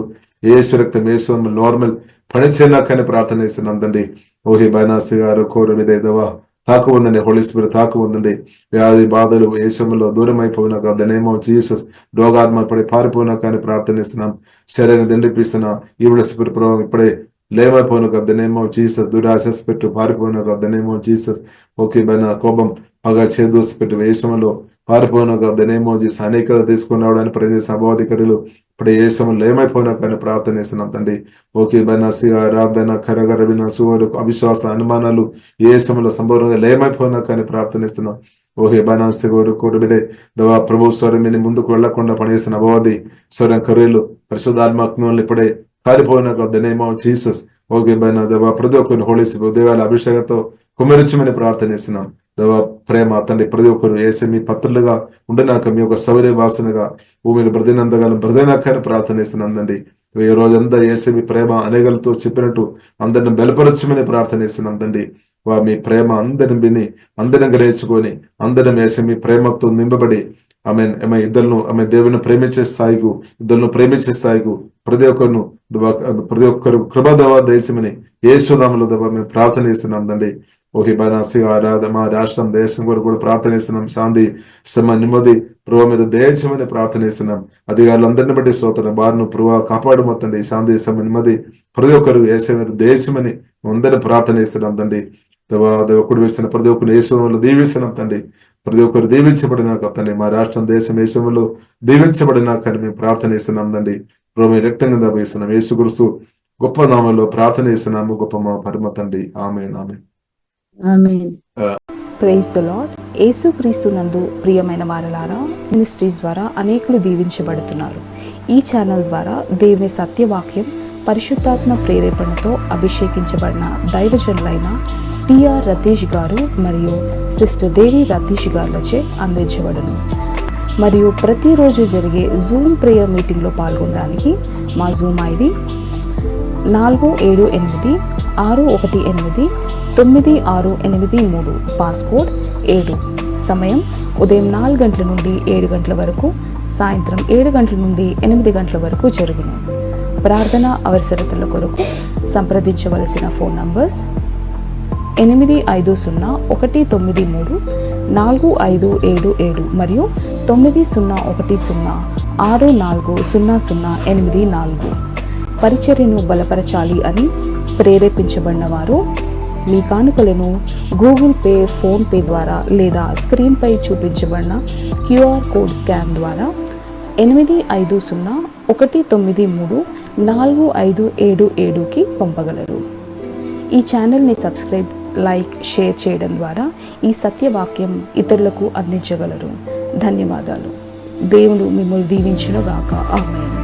ఏసు రక్తం ఏసు నార్మల్ పనిచేయనాకని ప్రార్థన ఇస్తున్నాం తండ్రి. ఓహి బైనాస్తి గారు కోరమిదే దేవా తాకు ఉందండి. హోలీ స్పిరిట్ తాకు ఉందండి. వ్యాధి బాధలు ఏ సమయంలో దూరం అయిపోయినాక ద నేమ్ ఆఫ్ జీసస్ రోగాత్మ పడి పారిపోయినా కానీ ప్రార్థనిస్తున్నాం. శరీరం దండిపిస్తున్నా ఈవిడ స్పిరిట్ ప్రభావం ఇప్పుడే లేమైపోయినాక ద నేమ్ ఆఫ్ జీసస్ దురాశస్ పెట్టు పారిపోయినాక the name of Jesus. Okay బైన కోపం పగ చేదూసి పెట్టు ఏ సమయంలో పారిపోయినాక ద నేమ్ ఆఫ్ జీసస్. అనేకత తీసుకుని రావడానికి ప్రదేశం అభాధికారులు ఇప్పుడు ఏ సమయంలో ఏమైపోయినా కానీ ప్రార్థనిస్తున్నాం తండ్రి. ఓకే బైనాసి ఆరాధన కరగరబిన సువరు అవిశ్వాస అనుమానాలు ఏ సమయంలో సంపూర్ణంగా లేమైపోయినా కానీ ప్రార్థనిస్తున్నాం. ఓహే బైనాసి గోరు కోరుబిడే దవా ప్రభు స్వరమిని ముందుకు వెళ్లకుండా పనిచేస్తున్న అభవాది స్వరం కరువులు పరిశుద్ధాత్మను ఇప్పుడే కారిపోయినాక the name of Jesus. Okay బైనా దవా ప్రతి ఒక్కరిని హోలీ దేవాల అభిషేకంతో కుమరించమని ప్రార్థనిస్తున్నాం. దేవా ప్రేమ తండ్రి ప్రతి ఒక్కరు ఏసే మీ పత్రులుగా ఉండినాక మీ యొక్క సౌర్య వాసనగా భూమిని బ్రతినంతగాలం బ్రతినాకని ప్రార్థనిస్తున్నాం తండ్రి. ఈ రోజంతా ఏసే మీ ప్రేమ అనేకలతో చెప్పినట్టు అందరిని బలపరచమని ప్రార్థనిస్తున్నాం తండ్రి. మీ ప్రేమ అందరిని విని అందరిని గ్రహించుకొని అందరం వేసి మీ ప్రేమతో నింపబడి ఆమె ఇద్దరును ఆమె దేవుని ప్రేమించే స్థాయికు ఇద్దరును ప్రేమించే స్థాయికు ప్రతి ఒక్కరు కృపదవా దయచమని యేసునామములో మేము ప్రార్థనిస్తున్నాం తండ్రి. ఓహి బైనాసి ఆరాధ మా రాష్ట్రం దేశం కొరకు కూడా ప్రార్థనిస్తున్నాం. శాంతి శ్రమ నెమ్మది ప్రభావ మీరు దయచమని ప్రార్థనిస్తున్నాం. అధికారులందరిని బట్టి స్తోత్రం. వారిని ప్రభావ కాపాడు మొత్తండి శాంతి శ్రమ నెమ్మది ప్రతి ఒక్కరు వేసే మీరు దయచమని అందరిని ప్రార్థనిస్తున్నాం తండ్రి. దేవకుడు వేసిన ప్రతి ఒక్కరు యేసునామములో దీవిస్తున్నాం తండ్రి. ప్రతి ఒక్కరు దీవించబడినాక తండ్రి మా రాష్ట్రం దేశం యేసునామములో దీవించబడినాక మేము ప్రార్థనిస్తున్నాం తండ్రి. ప్రభు మీ రక్తం కింద వేస్తున్నాం. యేసుక్రీస్తు గొప్ప నామంలో ప్రార్థనిస్తున్నాము గొప్ప మా పరమ తండ్రి. ఆమేన్ ఆమేన్. Praise the Lord. యేసుక్రీస్తు నందు ప్రియమైన వారలారా, మినిస్ట్రీస్ ద్వారా అనేకులు దీవించబడుతున్నారు. ఈ ఛానల్ ద్వారా దేవుని సత్యవాక్యం పరిశుద్ధాత్మ ప్రేరేపణతో అభిషేకించబడిన దైవజనులైన టిఆర్ రతీష్ గారు మరియు సిస్టర్ దేవి రతీష్ గారులచే అందించబడును. మరియు ప్రతిరోజు జరిగే జూమ్ ప్రేయర్ మీటింగ్లో పాల్గొనడానికి మా జూమ్ ఐడి 4786189683, పాస్కోడ్ 7. సమయం ఉదయం 4 గంటల నుండి 7 గంటల వరకు, సాయంత్రం 7 గంటల నుండి 8 గంటల వరకు జరుగును. ప్రార్థన అవసరతల కొరకు సంప్రదించవలసిన ఫోన్ నంబర్స్ 8501934577 మరియు 9010640084. పరిచర్యను బలపరచాలి అని ప్రేరేపించబడిన వారు మీ కానుకలను గూగుల్ పే, ఫోన్ పే ద్వారా లేదా స్క్రీన్పై చూపించబడిన క్యూఆర్ కోడ్ స్కాన్ ద్వారా 8501934577కి పంపగలరు. ఈ ఛానల్ని సబ్స్క్రైబ్, లైక్, షేర్ చేయడం ద్వారా ఈ సత్యవాక్యం ఇతరులకు అందించగలరు. ధన్యవాదాలు. దేవుడు మిమ్మల్ని దీవించును గాక. ఆమేన్.